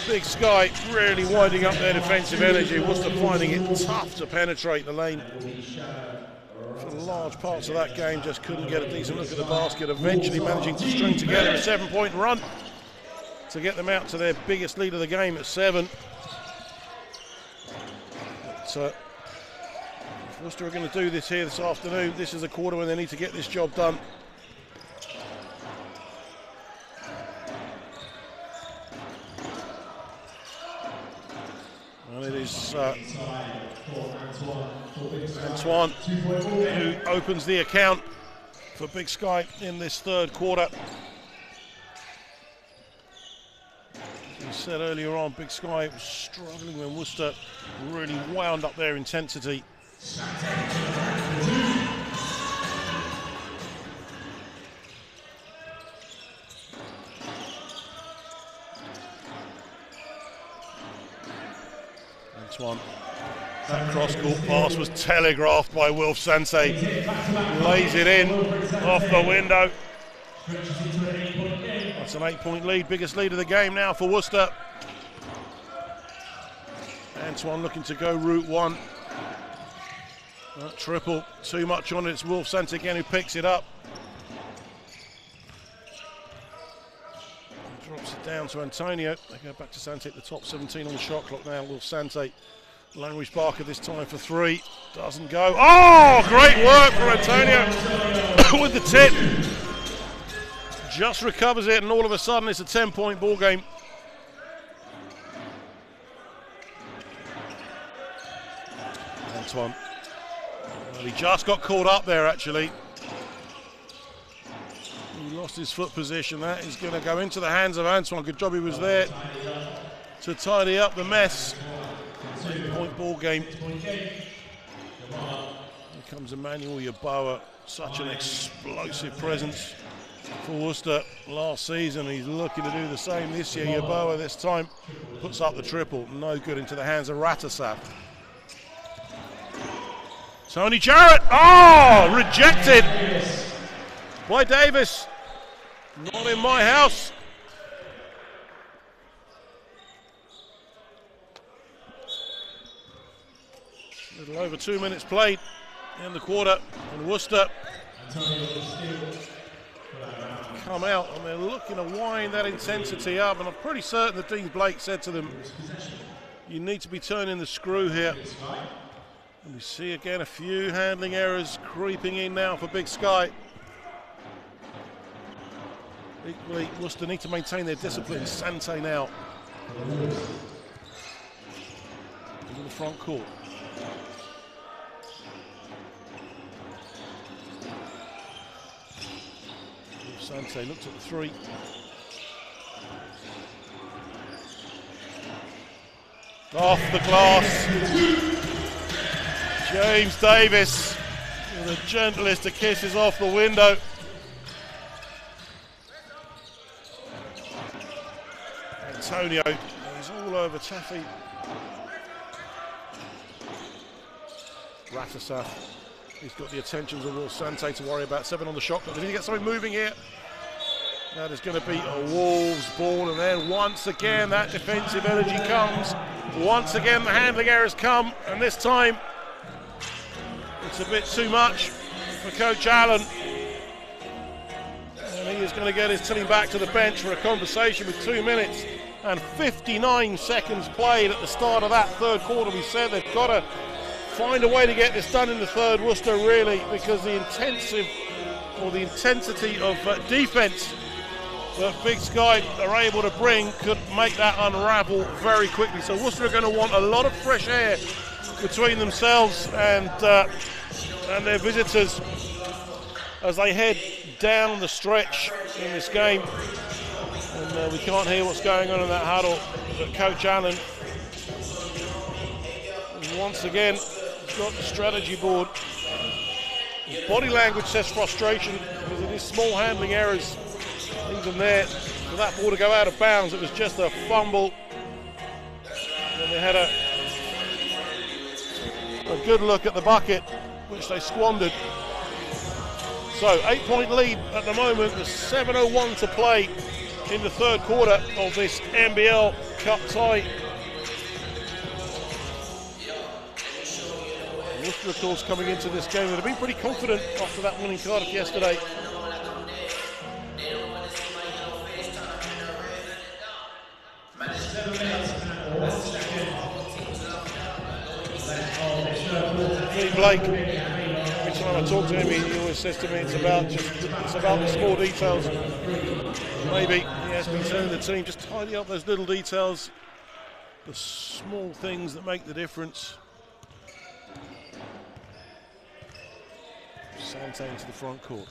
Big Sky really winding up their defensive energy. Worcester finding it tough to penetrate the lane. For large parts of that game, just couldn't get a decent look at the basket, eventually managing to string together a 7-point run to get them out to their biggest lead of the game at 7. But, if Worcester are going to do this here this afternoon, this is a quarter when they need to get this job done. And it is Antoine who opens the account for Big Sky in this third quarter. As we said earlier on, Big Sky was struggling when Worcester really wound up their intensity. Antoine, that cross-court pass was telegraphed by Wilf Sante. Lays it in off the window. That's an 8-point lead, biggest lead of the game now for Worcester. Antoine looking to go route one. That triple, too much on it. It's Wilf Sante again who picks it up. Drops it down to Antonio. They go back to Sante at the top, 17 on the shot clock now. Wilf Sante. Language Barker this time for 3. Doesn't go. Oh, great work for Antonio with the tip. Just recovers it, and all of a sudden it's a 10-point ball game. Antoine. Well, he just got caught up there, actually. He lost his foot position. That is going to go into the hands of Antoine. Good job he was there to tidy up the mess. 8-point ball game. Here comes Emmanuel Yeboah, such an explosive presence for Worcester last season. He's looking to do the same this year. Yeboah this time puts up the triple. No good, into the hands of Ratasaf. Tony Jarrett, oh, rejected by Davis. Not in my house. A little over 2 minutes played in the quarter, and Worcester come out and they're looking to wind that intensity up, and I'm pretty certain that Dean Blake said to them, you need to be turning the screw here. And we see again a few handling errors creeping in now for Big Sky. Equally, Worcester need to maintain their discipline. Sante now into the front court. Sante looks at the three. Off the glass. James Davis with the gentlest of kisses off the window. Antonio is all over Taffy. Ratasaf, he's got the attentions of Will Sante to worry about. 7 on the shot clock. They need to get something moving here. That is going to be a Wolves ball, and then once again that defensive energy comes. Once again the handling errors come, and this time it's a bit too much for Coach Allen. And he is going to get his team back to the bench for a conversation with 2 minutes and 59 seconds played at the start of that third quarter. We said they've got to find a way to get this done in the third, Worcester, really, because the intensity of defense that Big Sky are able to bring could make that unravel very quickly. So Worcester are going to want a lot of fresh air between themselves and their visitors as they head down the stretch in this game. And we can't hear what's going on in that huddle, but Coach Allen once again got the strategy board. His body language says frustration because it is small handling errors. Even there, for that ball to go out of bounds, it was just a fumble. And they had a good look at the bucket, which they squandered. So 8-point lead at the moment, with 7:01 to play in the third quarter of this NBL Cup tie. Worcester, of course, coming into this game, they've been pretty confident after that win in Cardiff yesterday. Dean Blake, every time I talk to him, he always says to me it's about the small details. Maybe he has been telling the team just tidy up those little details, the small things that make the difference. Sante into the front court.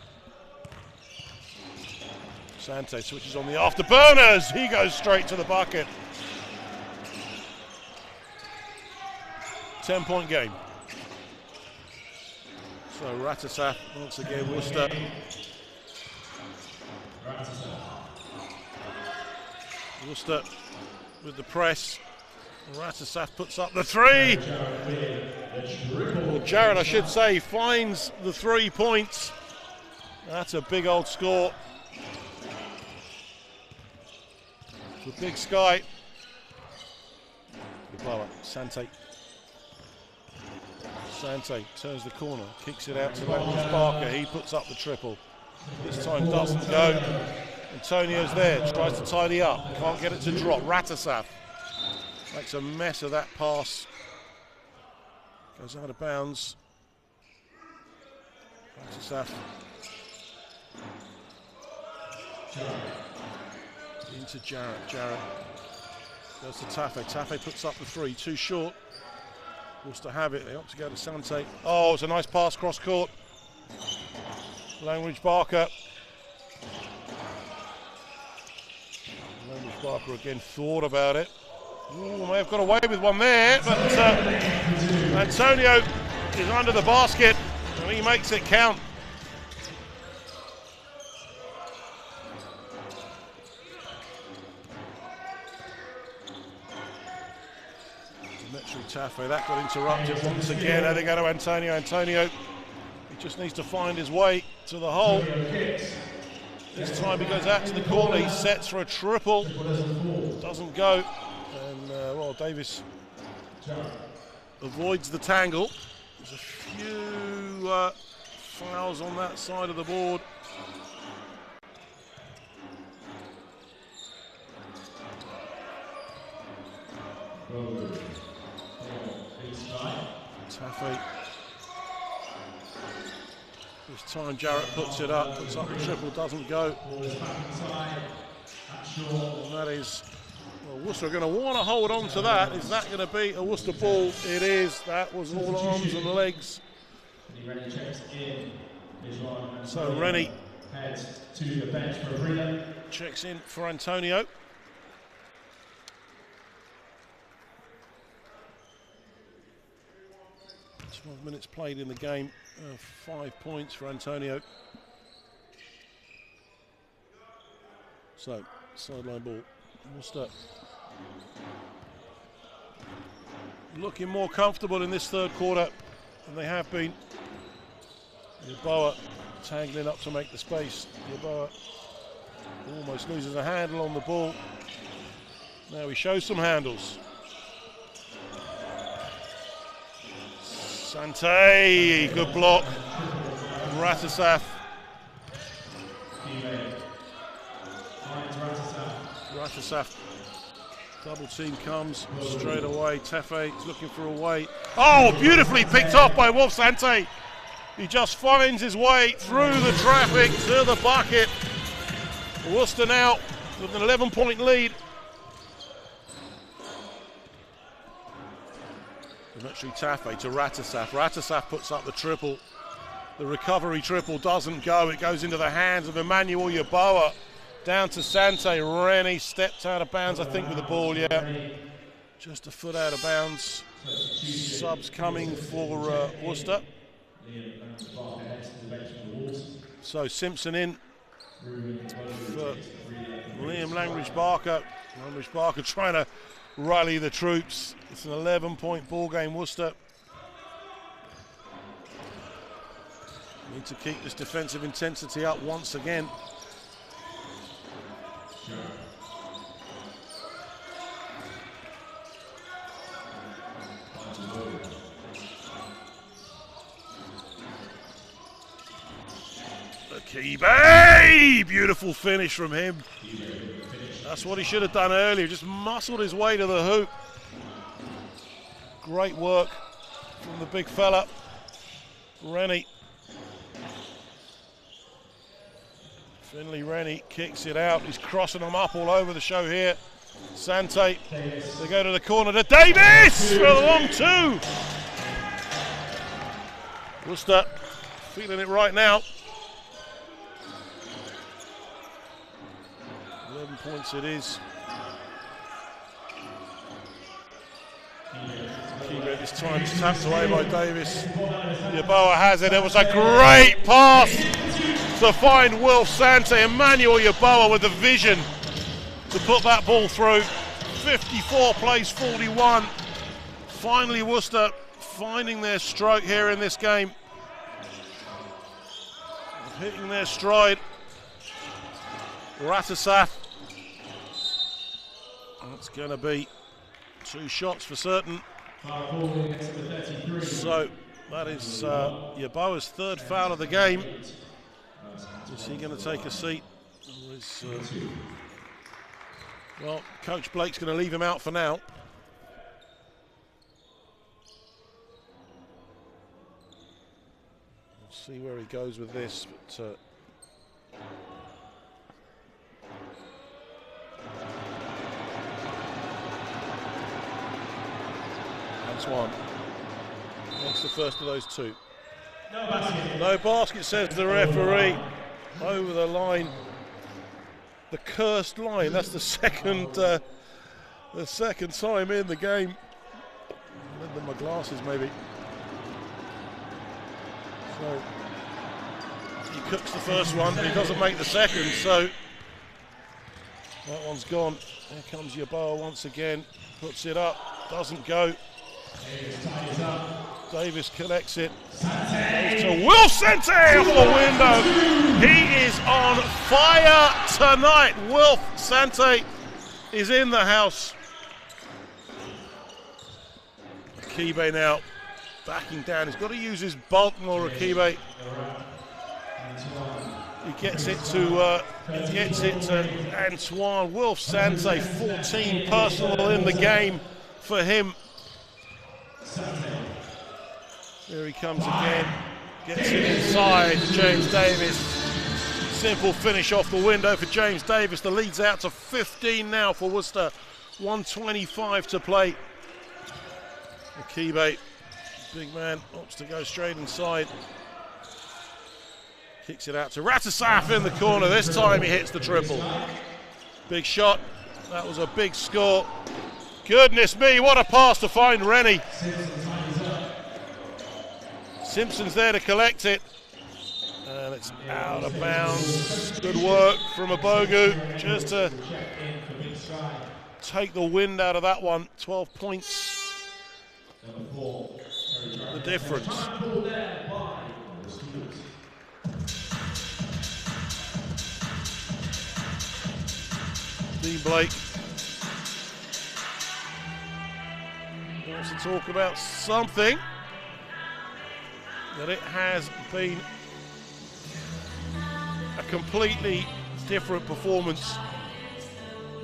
Sante switches on the afterburners. He goes straight to the bucket. 10-point game. So Ratasaf once again, Worcester. Worcester with the press. Ratasaf puts up the three. Well, Jarrett, I should say, finds the 3 points. That's a big old score for Big Sky. The blower, Sante. Sante turns the corner, kicks it out to Language Barker. He puts up the triple. This time doesn't go. Antonio's there, tries to tidy up, can't get it to drop. Ratasaf makes a mess of that pass. Goes out of bounds. Ratasaf into Jarrett. Jarrett goes to Tafe. Tafe puts up the three, too short. Worcester have it, they opt to go to Sante. Oh, it's a nice pass cross court. Language Barker. Language Barker again thought about it. Ooh, may have got away with one there, but Antonio is under the basket and he makes it count. Taffe, that got interrupted once again. There they go to Antonio. Antonio, he just needs to find his way to the hole. This time he goes out to the corner. He sets for a triple. Doesn't go. And, well, Davis avoids the tangle. There's a few fouls on that side of the board. Taffe. This time Jarrett puts it up, puts up the triple, doesn't go. And that is, well, Worcester are going to want to hold on to that. Is that going to be a Worcester ball? It is. That was all arms and legs. So Rennie heads to the bench for Arena. Checks in for Antonio. 12 minutes played in the game, 5 points for Antonio. So, sideline ball. Worcester looking more comfortable in this third quarter than they have been. Yeboah tangling up to make the space. Yeboah almost loses a handle on the ball. Now he shows some handles. Sante, good block. Ratasaf. Ratasaf. Double team comes straight away. Taffe is looking for a way. Oh, beautifully picked off by Wolf Sante. He just finds his way through the traffic to the bucket. Worcester now with an 11-point lead. Demetri Taffe to Ratasaf. Ratasaf puts up the triple. The recovery triple doesn't go. It goes into the hands of Emmanuel Yeboah. Down to Sante. Rennie stepped out of bounds, I think, with the ball, yeah. Just a foot out of bounds. Subs coming for Worcester. So Simpson in for Liam Langridge-Barker. Langridge-Barker trying to rally the troops. It's an 11-point ball game, Worcester. Need to keep this defensive intensity up once again. Akibe! Beautiful finish from him. That's what he should have done earlier, just muscled his way to the hoop. Great work from the big fella, Rennie. Finley Rennie kicks it out. He's crossing them up all over the show here. Sante, they go to the corner to Davis for the long two. Worcester feeling it right now. 11 points it is. Keeper this time is tapped away by Davis. Yeboah has it. It was a great pass to find Wilf Sante. Emmanuel Yeboah with the vision to put that ball through. 54 plays 41. Finally Worcester finding their stroke here in this game. Hitting their stride. Ratasaf. That's going to be 2 shots for certain. So that is Yeboah's 3rd foul of the game. Is he going to take a seat? Well, Coach Blake's going to leave him out for now. We'll see where he goes with this, but that's one. That's the first of those 2. No basket. No basket, says the referee. Over the line. The cursed line. That's the second The second time in the game. Lend them my glasses, maybe. So he cooks the first one, but he doesn't make the second, so that one's gone. Here comes Yeboah once again, puts it up, doesn't go. Davis collects it, goes to Will Sente off the window. He is on fire tonight. Will Sente is in the house. Akibe now backing down. He's got to use his bulk more, Akibe. He gets it to Antoine. Will Sente, 14 personal in the game for him. Here he comes again. Gets it inside to James Davis. Simple finish off the window for James Davis. The lead's out to 15 now for Worcester. 1:25 to play. Akibe, big man, opts to go straight inside. Kicks it out to Ratasaf in the corner. This time he hits the triple. Big shot. That was a big score. Goodness me, what a pass to find Rennie. Simpson's there to collect it. And it's out of bounds. Good work from Abogu just to take the wind out of that one. 12 points. The difference. Dean Blake wants to talk about something, that it has been a completely different performance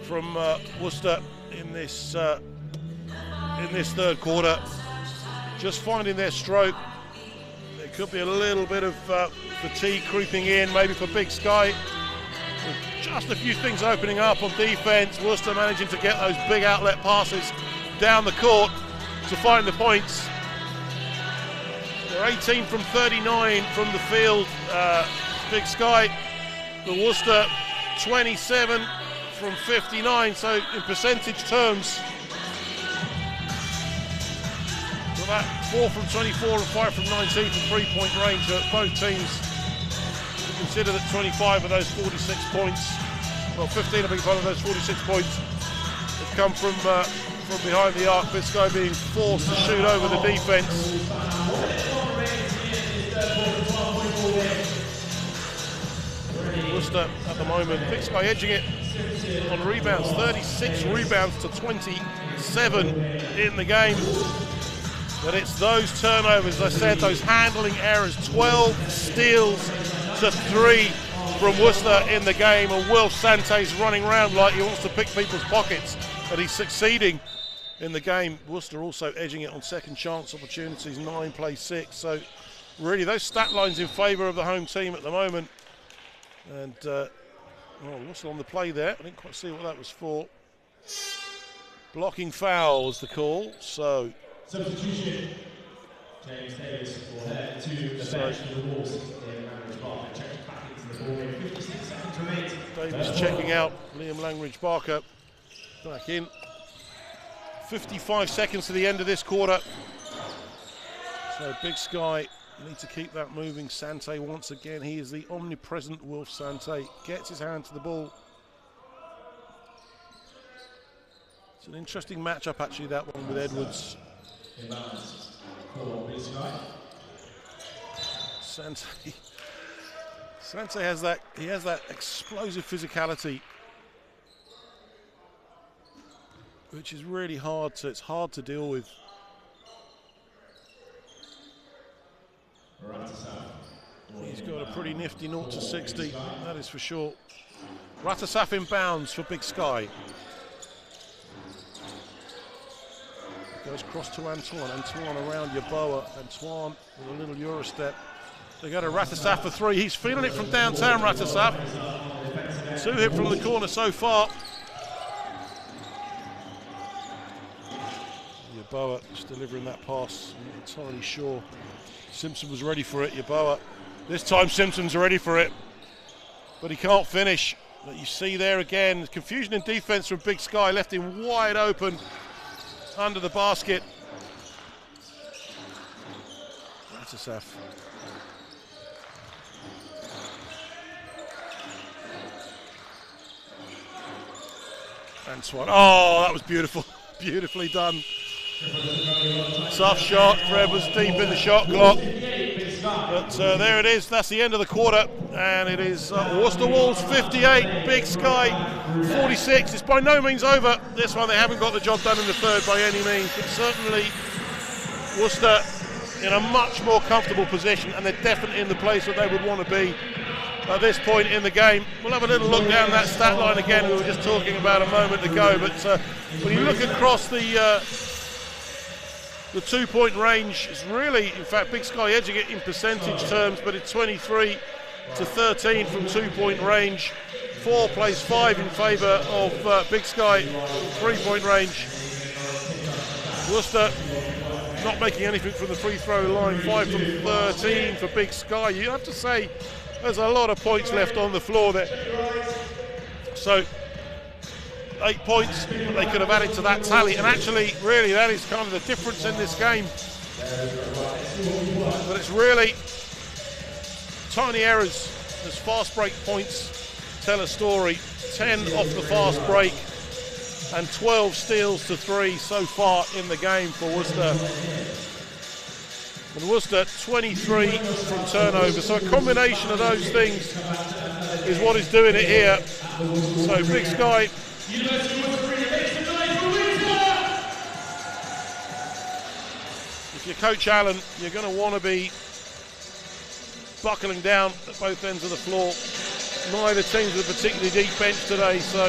from Worcester in this third quarter. Just finding their stroke. There could be a little bit of fatigue creeping in, maybe for Big Sky. With just a few things opening up on defense. Worcester managing to get those big outlet passes down the court to find the points. They're 18 from 39 from the field, Big Sky. The Worcester 27 from 59, so in percentage terms, so that 4 from 24 and 5 from 19 from three-point range at both teams. You consider that 25 of those 46 points, well 15 I think of those 46 points have come from behind the arc. Big Sky being forced to shoot over the defense. Worcester at the moment, Big Sky edging it on rebounds, 36 rebounds to 27 in the game. But it's those turnovers, as I said, those handling errors, 12 steals to 3 from Worcester in the game, and Will Sente's running around like he wants to pick people's pockets, but he's succeeding in the game. Worcester also edging it on second chance opportunities, 9 plays 6, so really those stat lines in favour of the home team at the moment. And Worcester on the play there, I didn't quite see what that was for. Blocking foul was the call, so substitution. James Davis will head to the bench for the Wolves. Checking back into the ball. 56 seconds remain. Davis checking out. Liam Langridge Barker back in. 55 seconds to the end of this quarter. So Big Sky need to keep that moving. Sente once again. He is the omnipresent Wolf. Sente gets his hand to the ball. It's an interesting matchup actually, that one with Edwards. Sente has that explosive physicality, which is really hard to deal with. He's got a pretty nifty 0 to 60, that is for sure. Ratasaf inbounds for Big Sky. Goes across to Antoine. Antoine around Yeboah. Antoine with a little Eurostep. They go to Ratasaf for 3. He's feeling it from downtown, Ratasaf. 2 hit from the corner so far. Yeboah just delivering that pass. I'm not entirely sure Simpson was ready for it. Yeboah. This time Simpson's ready for it, but he can't finish. But you see there again, confusion in defence from Big Sky, left him wide open under the basket. That's a Saf. And Swan. Oh, that was beautiful. Beautifully done. Soft shot. Fred was deep in the shot clock. But there it is. That's the end of the quarter. And it is Worcester Wolves 58, Big Sky 46. It's by no means over. This one, they haven't got the job done in the third by any means. But certainly Worcester in a much more comfortable position. And they're definitely in the place that they would want to be at this point in the game. We'll have a little look down that stat line again we were just talking about a moment ago, but when you look across the 2-point range, it's really, in fact, Big Sky edging it in percentage terms, but it's 23 to 13 from 2-point range. 4 plays 5 in favour of Big Sky, 3-point range. Worcester not making anything from the free throw line, 5 from 13 for Big Sky. You have to say, there's a lot of points left on the floor there. So, 8 points, but they could have added to that tally. And actually, really, that is kind of the difference in this game. But it's really tiny errors as fast break points tell a story. 10 off the fast break and 12 steals to 3 so far in the game for Worcester. And Worcester 23 from turnover. So a combination of those things is what is doing it here. So Big Sky. If you're Coach Allen, you're going to want to be buckling down at both ends of the floor. Neither teams with a particularly deep bench today, so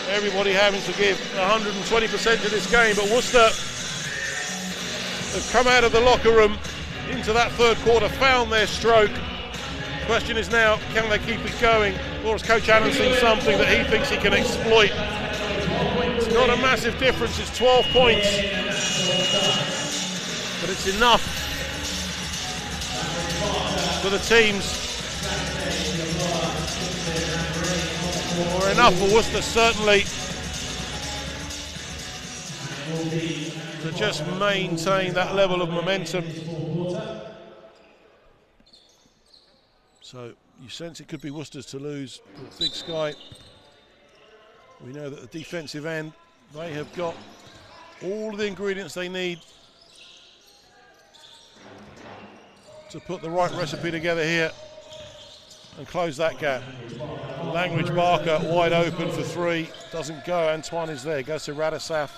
everybody having to give 120% to this game. But Worcester have come out of the locker room into that third quarter, found their stroke. The question is now, can they keep it going? Or has Coach Allen seen something that he thinks he can exploit? It's not a massive difference, it's 12 points. But it's enough for the teams. Or enough for Worcester, certainly, to just maintain that level of momentum. So you sense it could be Worcester's to lose, but Big Sky, we know that the defensive end, they have got all of the ingredients they need to put the right recipe together here and close that gap. Language Barker wide open for 3, doesn't go. Antoine is there, goes to Radisaf.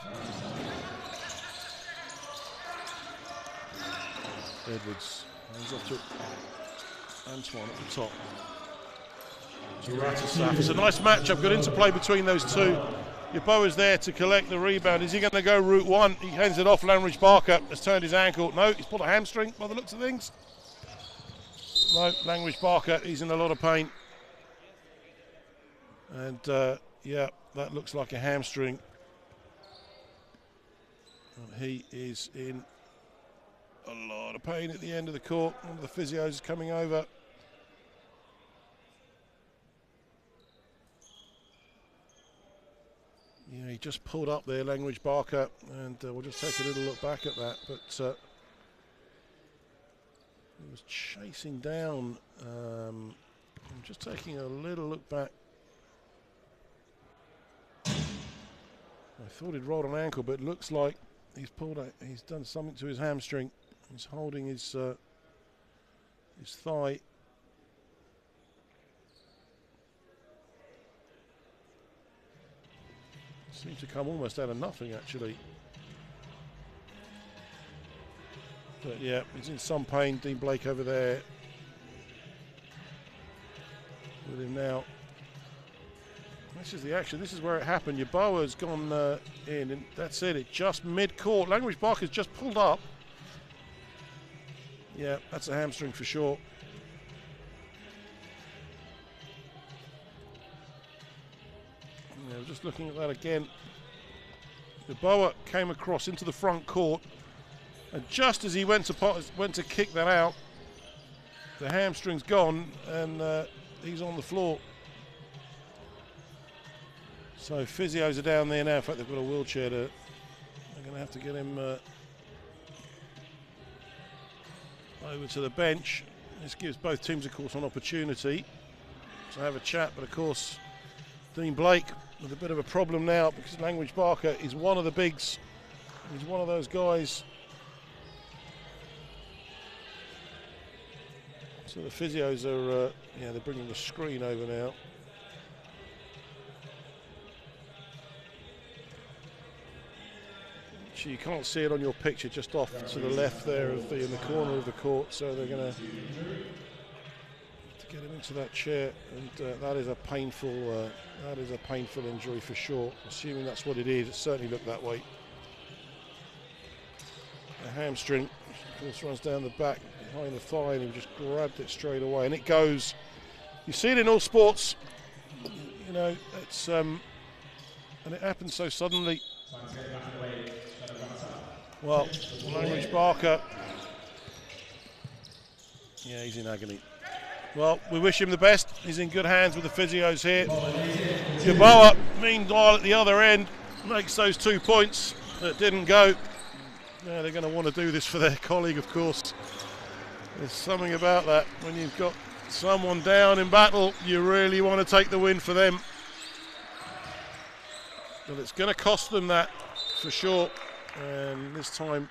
Edwards hands off to Antoine at the top. Radisaf. It's a nice matchup, good interplay between those two. Yeboah is there to collect the rebound. Is he going to go route one? He hands it off. Language Barker has turned his ankle. No, he's pulled a hamstring by the looks of things. No, Language Barker, he's in a lot of pain. And yeah, that looks like a hamstring. And he is in a lot of pain at the end of the court. One of the physios is coming over. Yeah, he just pulled up there, Language Barker, and we'll just take a little look back at that. But he was chasing down. I'm just taking a little look back. I thought he'd rolled an ankle, but it looks like he's done something to his hamstring. He's holding his thigh. Seems to come almost out of nothing, actually. But yeah, he's in some pain. Dean Blake over there with him now. This is the action. This is where it happened. Yeboah's gone in, and that's it. It's just mid-court. Language Barker's just pulled up. Yeah, that's a hamstring for sure. Yeah, we're just looking at that again. Yeboah came across into the front court, and just as he went to kick that out, the hamstring's gone, and he's on the floor. So physios are down there now. In fact, they've got a wheelchair. They're going to have to get him over to the bench. This gives both teams, of course, an opportunity to have a chat. But of course, Dean Blake with a bit of a problem now because Language Barker is one of the bigs. He's one of those guys. So the physios are, they're bringing the screen over now. So you can't see it on your picture, just off to the left there in the corner of the court. So they're going to get him into that chair, and that is a painful injury for sure. Assuming that's what it is, it certainly looked that way. A hamstring, of course, runs down the back behind the thigh, and he just grabbed it straight away, and it goes. You see it in all sports, you know. It's and it happens so suddenly. Well, Language Barker, yeah, he's in agony. Well, we wish him the best. He's in good hands with the physios here. Yaboa, meanwhile, at the other end, makes those 2 points that didn't go. Yeah, they're going to want to do this for their colleague, of course. There's something about that. When you've got someone down in battle, you really want to take the win for them. But it's going to cost them that, for sure. And this time,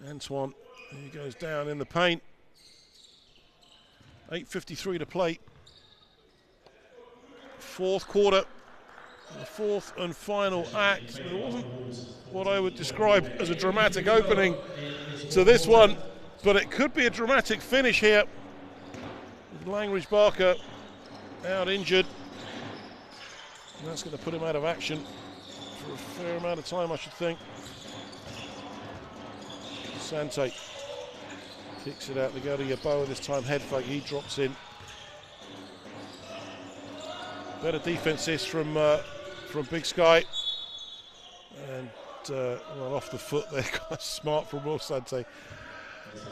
Antoine, he goes down in the paint. 8:53 to play. Fourth quarter, the fourth and final act. It wasn't what I would describe as a dramatic opening to this one, but it could be a dramatic finish here. With Language Barker out injured. And that's going to put him out of action for a fair amount of time, I should think. Sante kicks it out to go to Yaboa this time. Head fake, he drops in. Better defense is from Big Sky. And well, off the foot there, quite smart from Will Sante.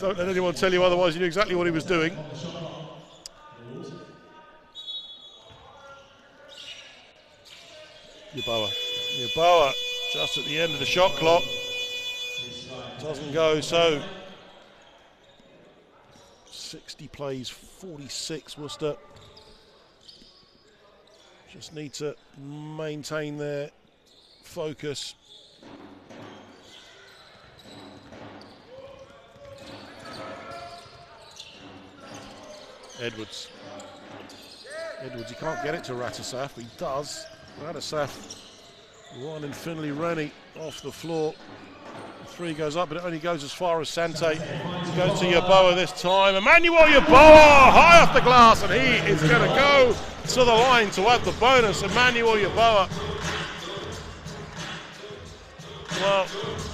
Don't let anyone tell you otherwise. You knew exactly what he was doing. Yaboa just at the end of the shot clock. Doesn't go, so 60 plays, 46 Worcester. Just need to maintain their focus. Edwards, he can't get it to Ratasaf, but he does. Ratasaf, Ryan Finley Rennie off the floor. The three goes up, but it only goes as far as Sante. He goes to Yaboa this time. Emmanuel Yaboa high off the glass, and he is going to go to the line to add the bonus. Emmanuel Yaboa. Well,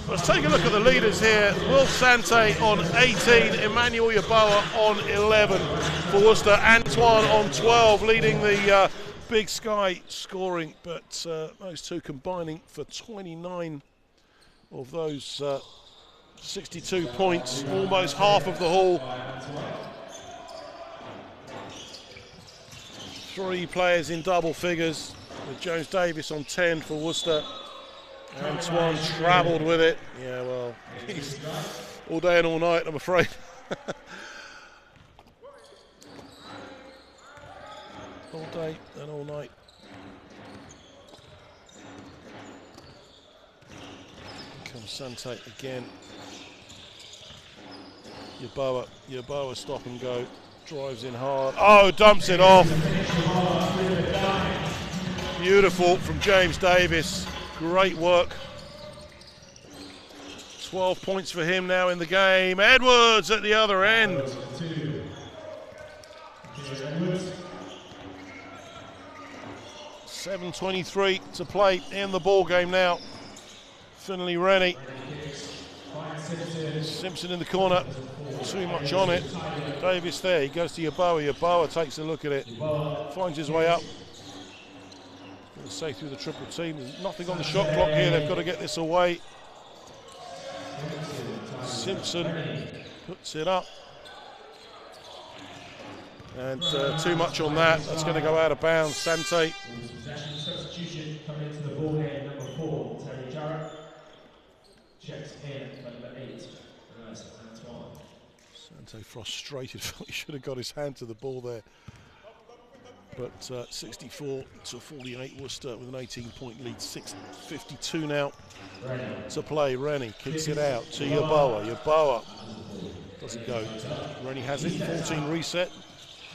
let's take a look at the leaders here. Will Sante on 18, Emmanuel Yaboa on 11 for Worcester. Antoine on 12, leading the Big Sky scoring, but those two combining for 29 of those 62 points, almost half of the haul. Three players in double figures, with Jones Davis on 10 for Worcester. Antoine travelled with it. Yeah, well, he's all day and all night, I'm afraid. All day and all night. Here comes Sante again. Yaboa stop and go. Drives in hard. Oh, dumps it off. Beautiful from James Davis. Great work. 12 points for him now in the game. Edwards at the other end. 7:23 to play in the ball game now. Finley Rennie. Simpson in the corner. Too much on it. Davis there. He goes to Yaboa. Yaboa takes a look at it. Finds his way up. Going to say through the triple team. There's nothing on the shot clock here. They've got to get this away. Simpson puts it up. And too much on that. That's going to go out of bounds. Sante. Possession substitution coming into the ball game, number 4, Terry Jarrett. Checks in number 8, Antoine. Sante frustrated. He should have got his hand to the ball there. But 64 to 48, Worcester with an 18-point lead. 6:52 now to play. Rennie kicks it out to Yeboah. Yeboah doesn't go. Rennie has it. 14 reset.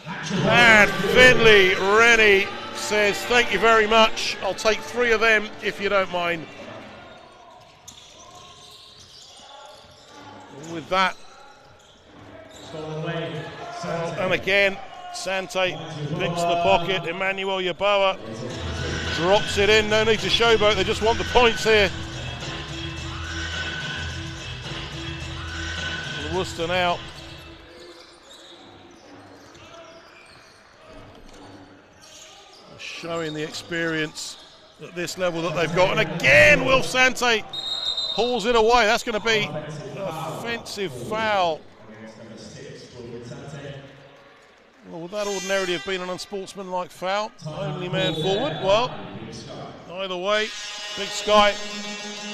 And Finley Rennie says, "Thank you very much. I'll take 3 of them if you don't mind." And with that, and again, Sante picks the pocket. Emmanuel Yeboah drops it in. No need to showboat. They just want the points here. And Worcester now showing the experience at this level that they've got. And again, Will Sante pulls it away. That's going to be an offensive foul. Well, would that ordinarily have been an unsportsmanlike foul? Only man forward. Well, either way, Big Sky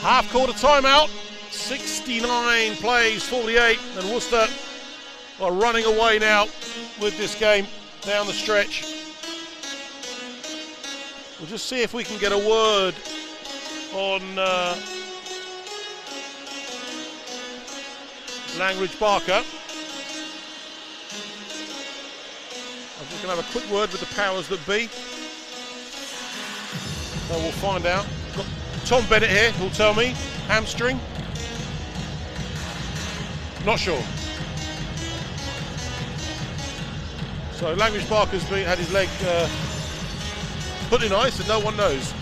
half-quarter timeout. 69 plays, 48, and Worcester are running away now with this game down the stretch. We'll just see if we can get a word on Langridge Barker. I'm just going to have a quick word with the powers that be. So we'll find out. Got Tom Bennett here who'll tell me. Hamstring? Not sure. So Langridge Barker's had his leg put in ice and no one knows.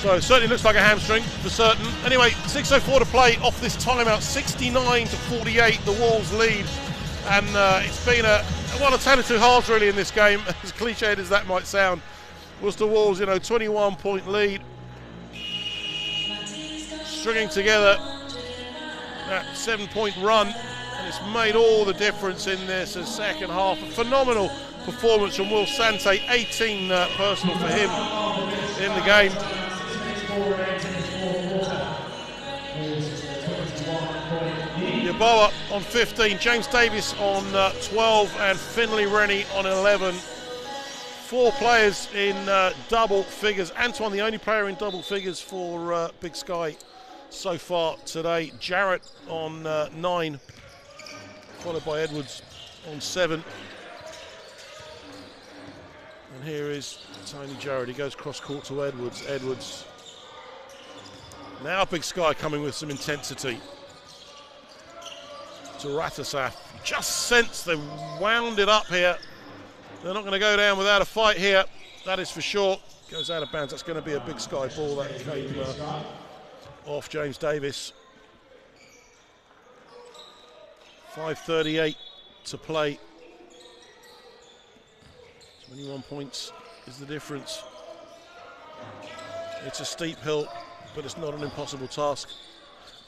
So it certainly looks like a hamstring for certain. Anyway, 6:04 to play off this timeout. 69 to 48, the Wolves lead. And it's been a tale of two halves really in this game, as cliched as that might sound. Worcester Wolves, 21-point lead. Stringing together that 7-point run, and it's made all the difference in this second half. A phenomenal performance from Will Sante, 18 personal for him in the game. Yeboah on 15, James Davis on 12, and Finley Rennie on 11. 4 players in double figures. Antoine, the only player in double figures for Big Sky so far today. Jarrett on 9, followed by Edwards on 7. And here is Tony Jarrett. He goes cross court to Edwards. Edwards. Now Big Sky coming with some intensity. To Ratasaf. Just sense they've wound it up here. They're not going to go down without a fight here. That is for sure. Goes out of bounds. That's going to be a Big Sky ball. That came off James Davis. 5:38 to play. 21 points is the difference. It's a steep hill, but it's not an impossible task.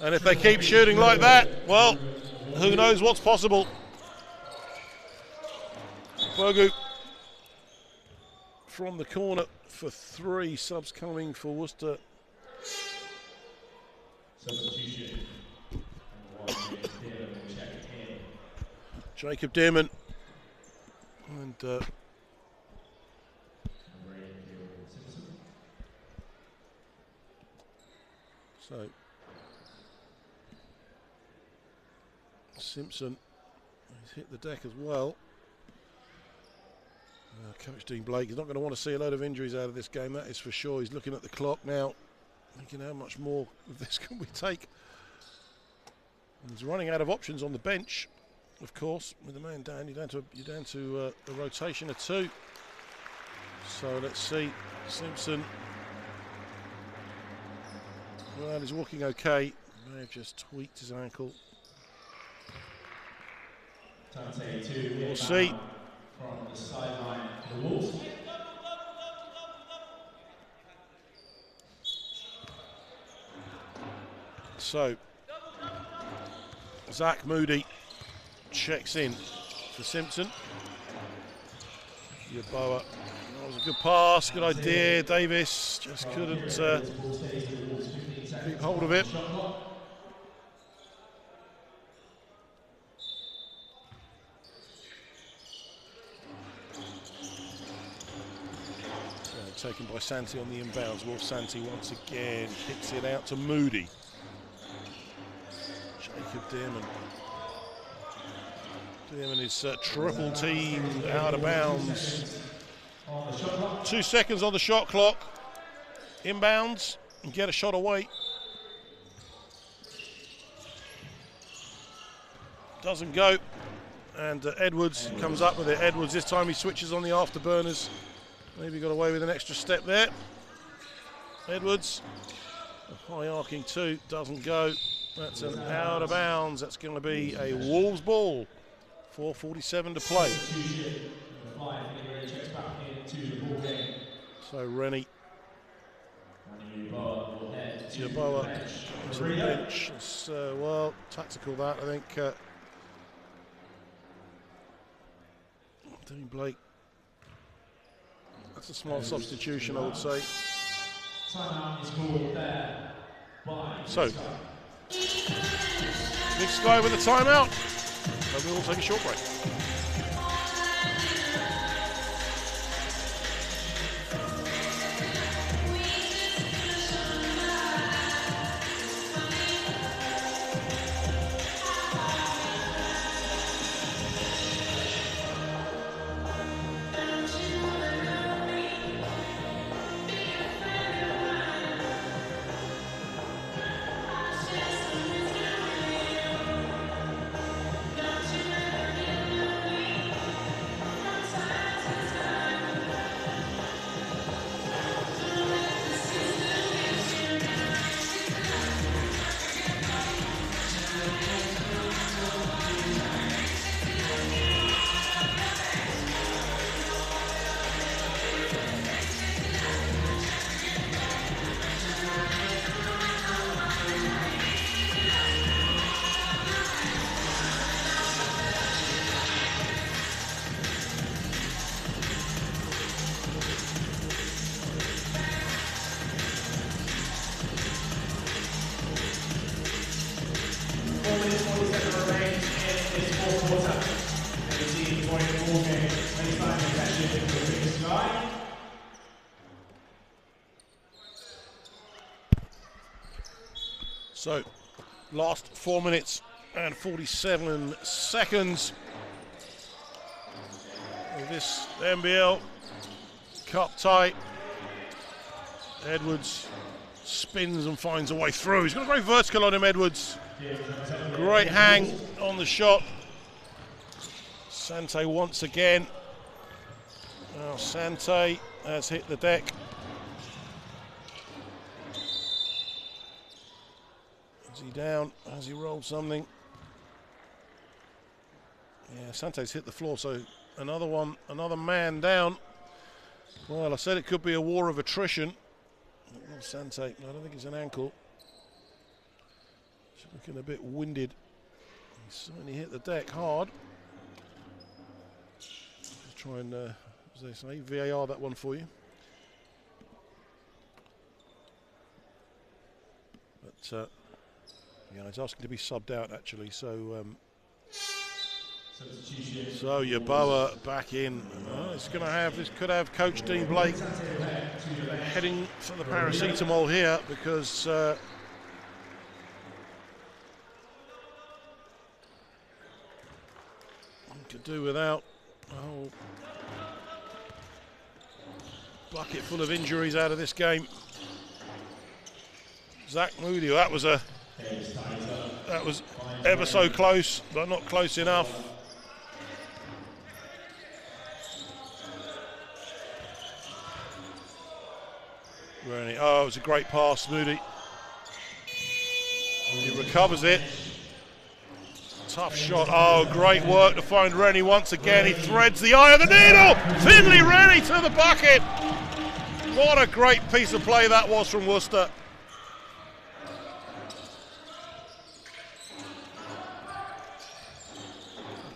And if they keep shooting like that, well, who knows what's possible. Bogu from the corner for 3. Subs coming for Worcester. Substitution. Jacob Dearman. And so Simpson has hit the deck as well. Coach Dean Blake is not going to want to see a load of injuries out of this game, that is for sure. He's looking at the clock now, thinking how much more of this can we take. And he's running out of options on the bench, of course. With the man down, you're down to a rotation of 2. So let's see. Simpson. Well, he's walking okay. May have just tweaked his ankle. We'll see. From the sideline, the Wolves. So, Zach Moody checks in for Simpson. Yeboah. That was a good pass, good idea. Davis just couldn't keep hold of it. Taken by Santi on the inbounds. Wolf Santi once again kicks it out to Moody. Jacob Dearman. Dearman is triple teamed out of bounds. 2 seconds on the shot clock. Inbounds and get a shot away. Doesn't go. And Edwards comes up with it. Edwards, this time he switches on the afterburners. Maybe got away with an extra step there. Edwards, a high arcing two, doesn't go. That's an out of bounds. That's going to be a Wolves ball. 4:47 to play. So Rennie. Yeboah to the bench. It's, well, tactical that, I think. Dean Blake. That's a smart substitution, I would say. So, Big Sky with a timeout, and we will take a short break. So, last 4 minutes and 47 seconds of this NBL Cup tie. Edwards spins and finds a way through. He's got a great vertical on him, Edwards. Great hang on the shot. Sante once again. Now Sante has hit the deck. Is he down? Has he rolled something? Yeah, Sante's hit the floor, so another one, another man down. Well, I said it could be a war of attrition. Sante, no, I don't think it's an ankle. He's looking a bit winded. He's certainly hit the deck hard. Just try and, as they say, VAR that one for you. But, yeah, he's asking to be subbed out actually, so so Yeboah back in. It's going to have, this could have Coach Dean Blake heading for the paracetamol here, because could do without a whole bucket full of injuries out of this game. Zach Moody, that was ever so close, but not close enough. Rennie, oh, it was a great pass, Moody. He recovers it. Tough shot. Oh, great work to find Rennie once again. He threads the eye of the needle. Finley Rennie to the bucket. What a great piece of play that was from Worcester.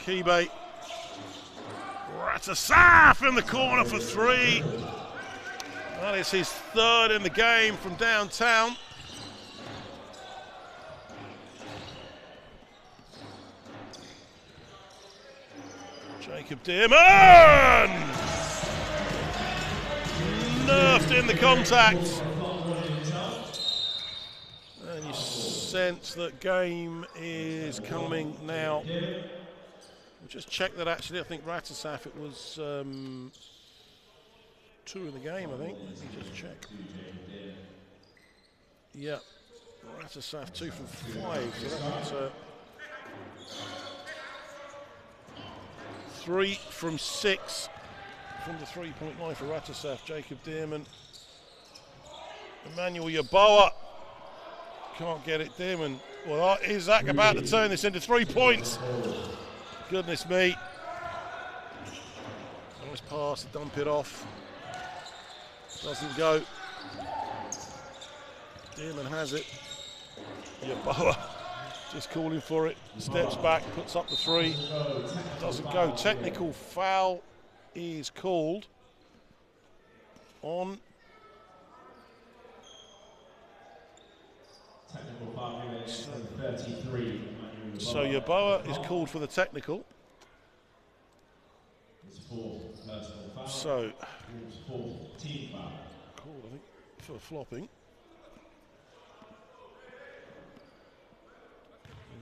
Kibe Ratasaf in the corner for 3. That is his 3rd in the game from downtown. Jacob Dearman! Nerfed in the contact. And you sense that game is coming now. We'll just check that actually. I think Ratasaf, it was 2 in the game, I think. Let me just check. Yeah, Ratasaf 2 from 5. So that's 3 from 6 from the 3-point line for Ratasaf. Jacob Dearman. Emmanuel Yeboah. Can't get it, Dearman. Well, is Zach about to turn this into 3 points? Goodness me. Nice pass to dump it off. Doesn't go. Dearman has it. Yeboah just calling for it. Steps back, puts up the 3. Doesn't go. Technical foul is called on. Technical foul against 33. So Yeboah is called for the technical. So called, I think, for flopping.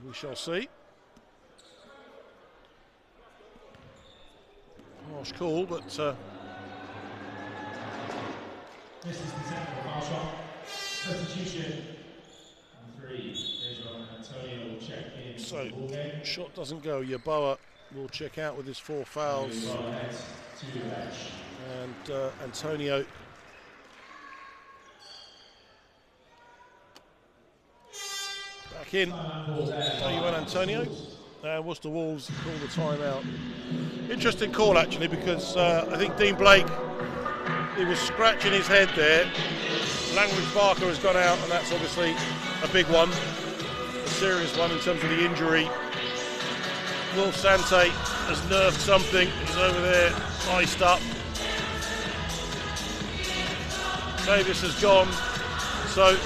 We shall see. Harsh call, but this is the technical foul shot. Substitution. 3. Antonio will check in. So shot doesn't go. Yeboah will check out with his 4 fouls. And Antonio back in. So you went Antonio. And Worcester Wolves call the timeout. Interesting call actually, because I think Dean Blake, he was scratching his head there. Langridge Barker has gone out, and that's obviously a big one, a serious one in terms of the injury. Will Sante has nerfed something. He's over there, iced up. Davis has gone. So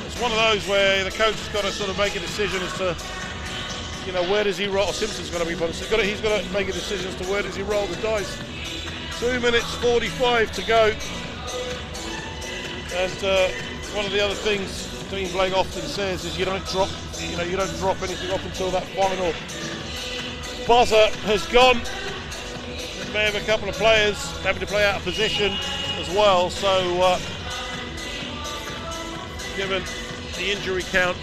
it's one of those where the coach has got to sort of make a decision as to, you know, where does he roll? Simpson's going to be punished. He's got to make a decision as to where does he roll the dice. 2 minutes 45 to go. And one of the other things Dean Blake often says is you don't drop anything up until that final buzzer has gone. There may have a couple of players having to play out of position as well. So given the injury count.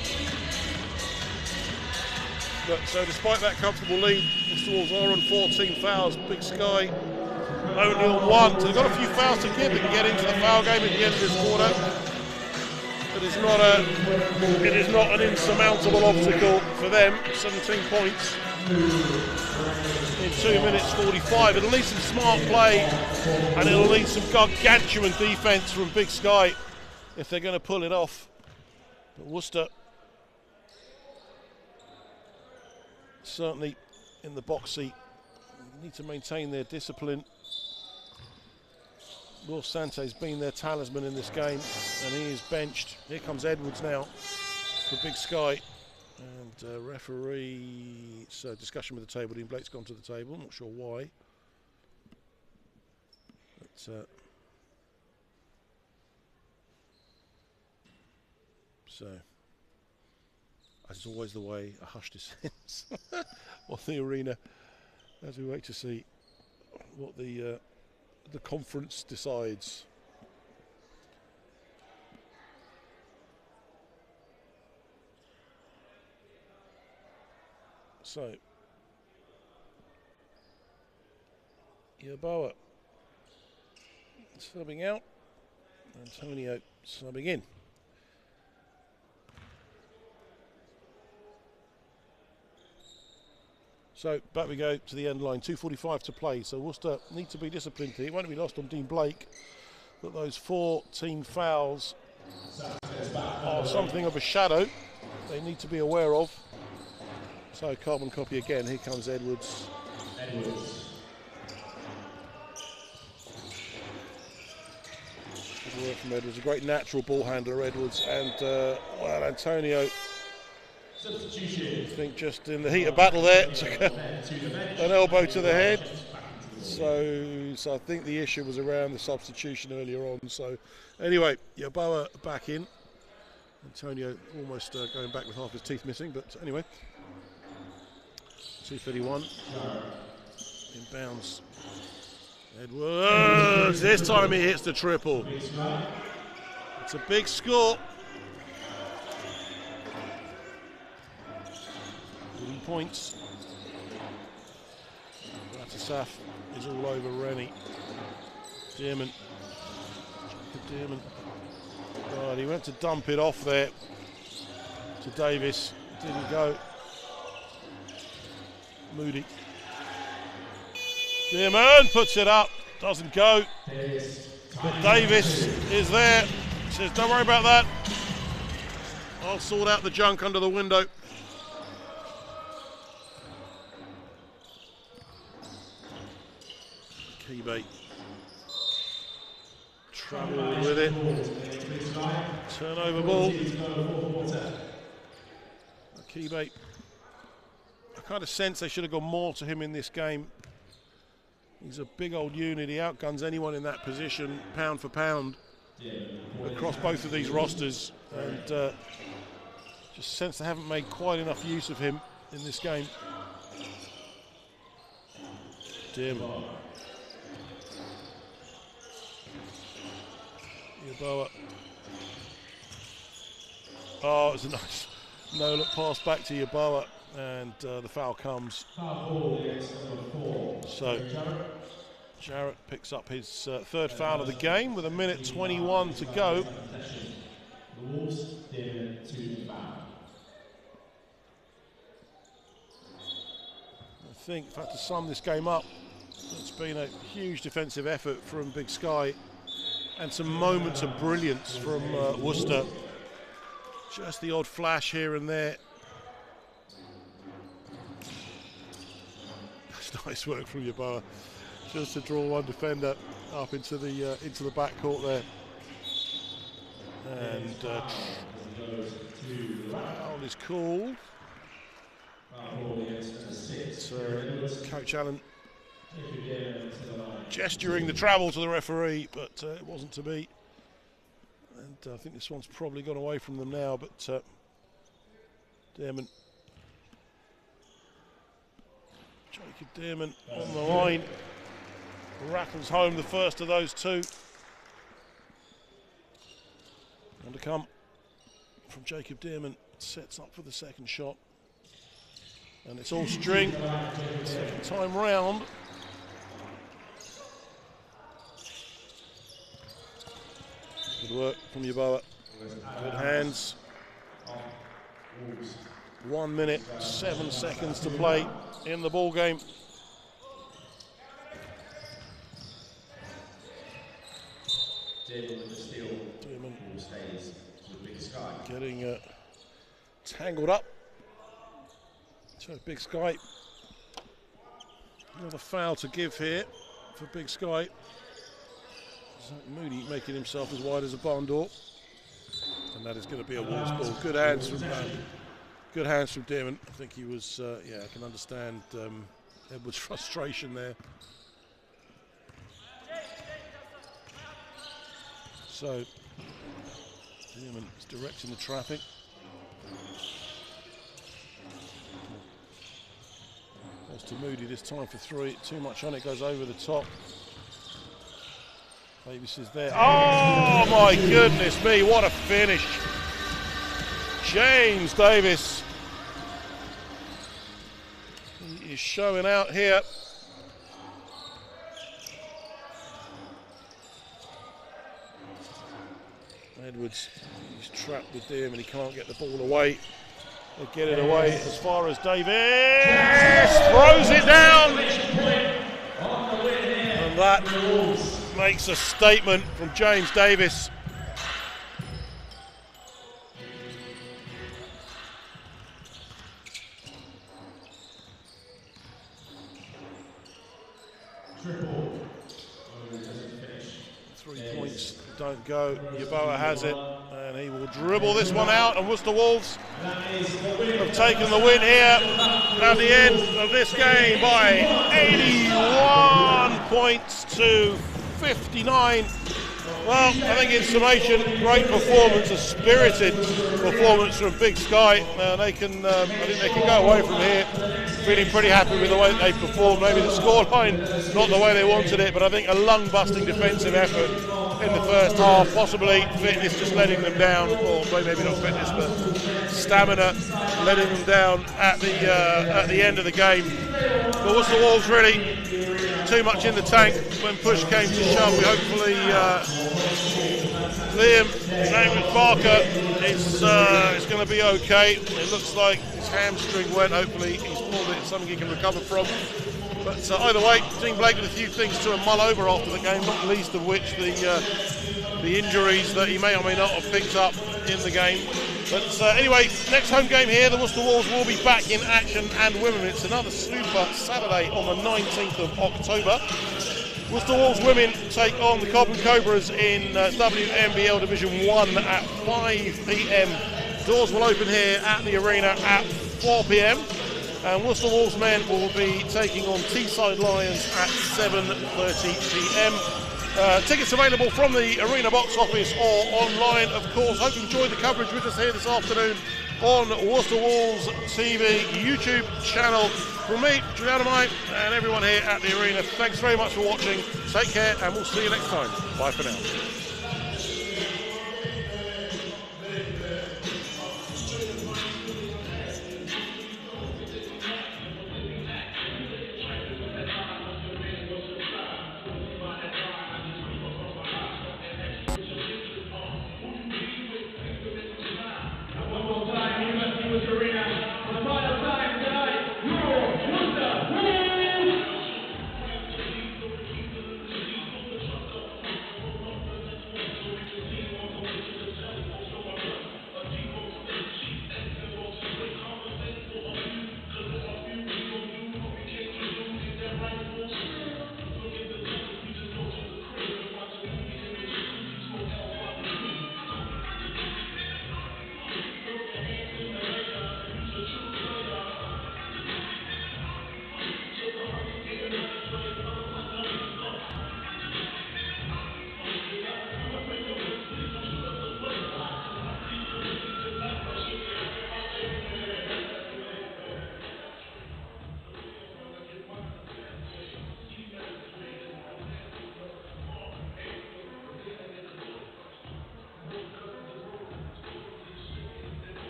But so despite that comfortable lead, the Wolves are on 14 fouls. Big Sky only on 1. So they've got a few fouls to give. They can get into the foul game at the end of this quarter. It is not an insurmountable obstacle for them. 17 points in 2 minutes 45. It'll need some smart play, and it'll need some gargantuan defence from Big Sky if they're going to pull it off. But Worcester certainly in the box seat need to maintain their discipline. Will Sante's been their talisman in this game, and he is benched. Here comes Edwards now for Big Sky. And referee, so discussion with the table. Dean Blake's gone to the table, not sure why. But, so, as always the way, a hush descends on the arena as we wait to see what the conference decides. So, Yeboah subbing out, Antonio subbing in. So back we go to the end line, 2:45 to play. So Worcester need to be disciplined here. It won't be lost on Dean Blake that those 4 team fouls are something of a shadow they need to be aware of. So carbon copy again. Here comes Edwards. work from Edwards. A great natural ball handler, Edwards. And, well, Antonio, I think just in the heat of battle there, took an elbow to the head. So I think the issue was around the substitution earlier on. So anyway, Yeboah back in. Antonio almost going back with half his teeth missing, but anyway. 2:31. Inbounds. Edwards. This time he hits the triple. It's a big score. 3 points. Ratasaf is all over Rennie. Dearman. Dearman. God, he went to dump it off there to Davis. Didn't go. Moody. Dearman puts it up. Doesn't go. But Davis is there. Says, don't worry about that. I'll sort out the junk under the window. Kebe. Travel with it. Turnover ball. Kebe. I kind of sense they should have gone more to him in this game. He's a big old unit. He outguns anyone in that position, pound for pound, across both of these rosters. And just sense they haven't made quite enough use of him in this game. Dearman. Yeboah. Oh, it's a nice no-look pass back to Yeboah, and the foul comes. So Jarrett picks up his third foul of the game with 1:21 to go. I think, if I had to sum this game up, it's been a huge defensive effort from Big Sky and some moments of brilliance from Worcester. Just the odd flash here and there. That's nice work from Yeboah. Just to draw one defender up into the backcourt there. And foul is called. Coach Allen gesturing the travel to the referee, but it wasn't to be. And I think this one's probably gone away from them now, but Dearman. Jacob Dearman on the line. Rattles home the first of those two. On to come from Jacob Dearman. Sets up for the second shot. And it's all string. Second time round. Good work from Yeboah. Good hands. 1 minute, 7 seconds to play in the ball game. Dearman getting tangled up. So Big Sky. Another foul to give here for Big Sky. Moody making himself as wide as a barn door, and that is going to be a Wolves ball. Good hands from Dearman. I think he was. I can understand Edwards' frustration there. So Dearman is directing the traffic. Goes to Moody this time for three. Too much on it, goes over the top. Davis is there. Oh my goodness me, what a finish. James Davis. He is showing out here. Edwards, he's trapped with Dearman, he can't get the ball away. They get it away as far as Davis throws it down. And that makes a statement from James Davis. Triple. 3 points don't go. Yeboah has it, and he will dribble this one out, and Worcester Wolves have taken the win here at the end of this game by 81 points to 59. Well, I think in summation, great performance, a spirited performance from Big Sky. I think they can go away from here feeling pretty happy with the way that they performed. Maybe the scoreline not the way they wanted it, but I think a lung-busting defensive effort in the first half. Possibly fitness just letting them down, or maybe not fitness, but stamina letting them down at the end of the game. But Worcester Wolves really too much in the tank when push came to shove. We hopefully Liam David Barker is going to be okay. It looks like his hamstring went. Hopefully he's pulled it. It's something he can recover from. But either way, Dean Blake with a few things to mull over after the game, not least of which the injuries that he may or may not have picked up in the game. But anyway, next home game here, the Worcester Wolves will be back in action and women. It's another Super Saturday on the 19th of October. Worcester Wolves women take on the Cobham Cobras in WNBL Division 1 at 5 p.m. Doors will open here at the arena at 4 p.m. And Worcester Wolves men will be taking on Teesside Lions at 7:30 p.m. Tickets available from the arena box office or online, of course. Hope you enjoyed the coverage with us here this afternoon on Worcester Wolves TV YouTube channel. From me, Juliana Mai, and everyone here at the arena, thanks very much for watching. Take care, and we'll see you next time. Bye for now.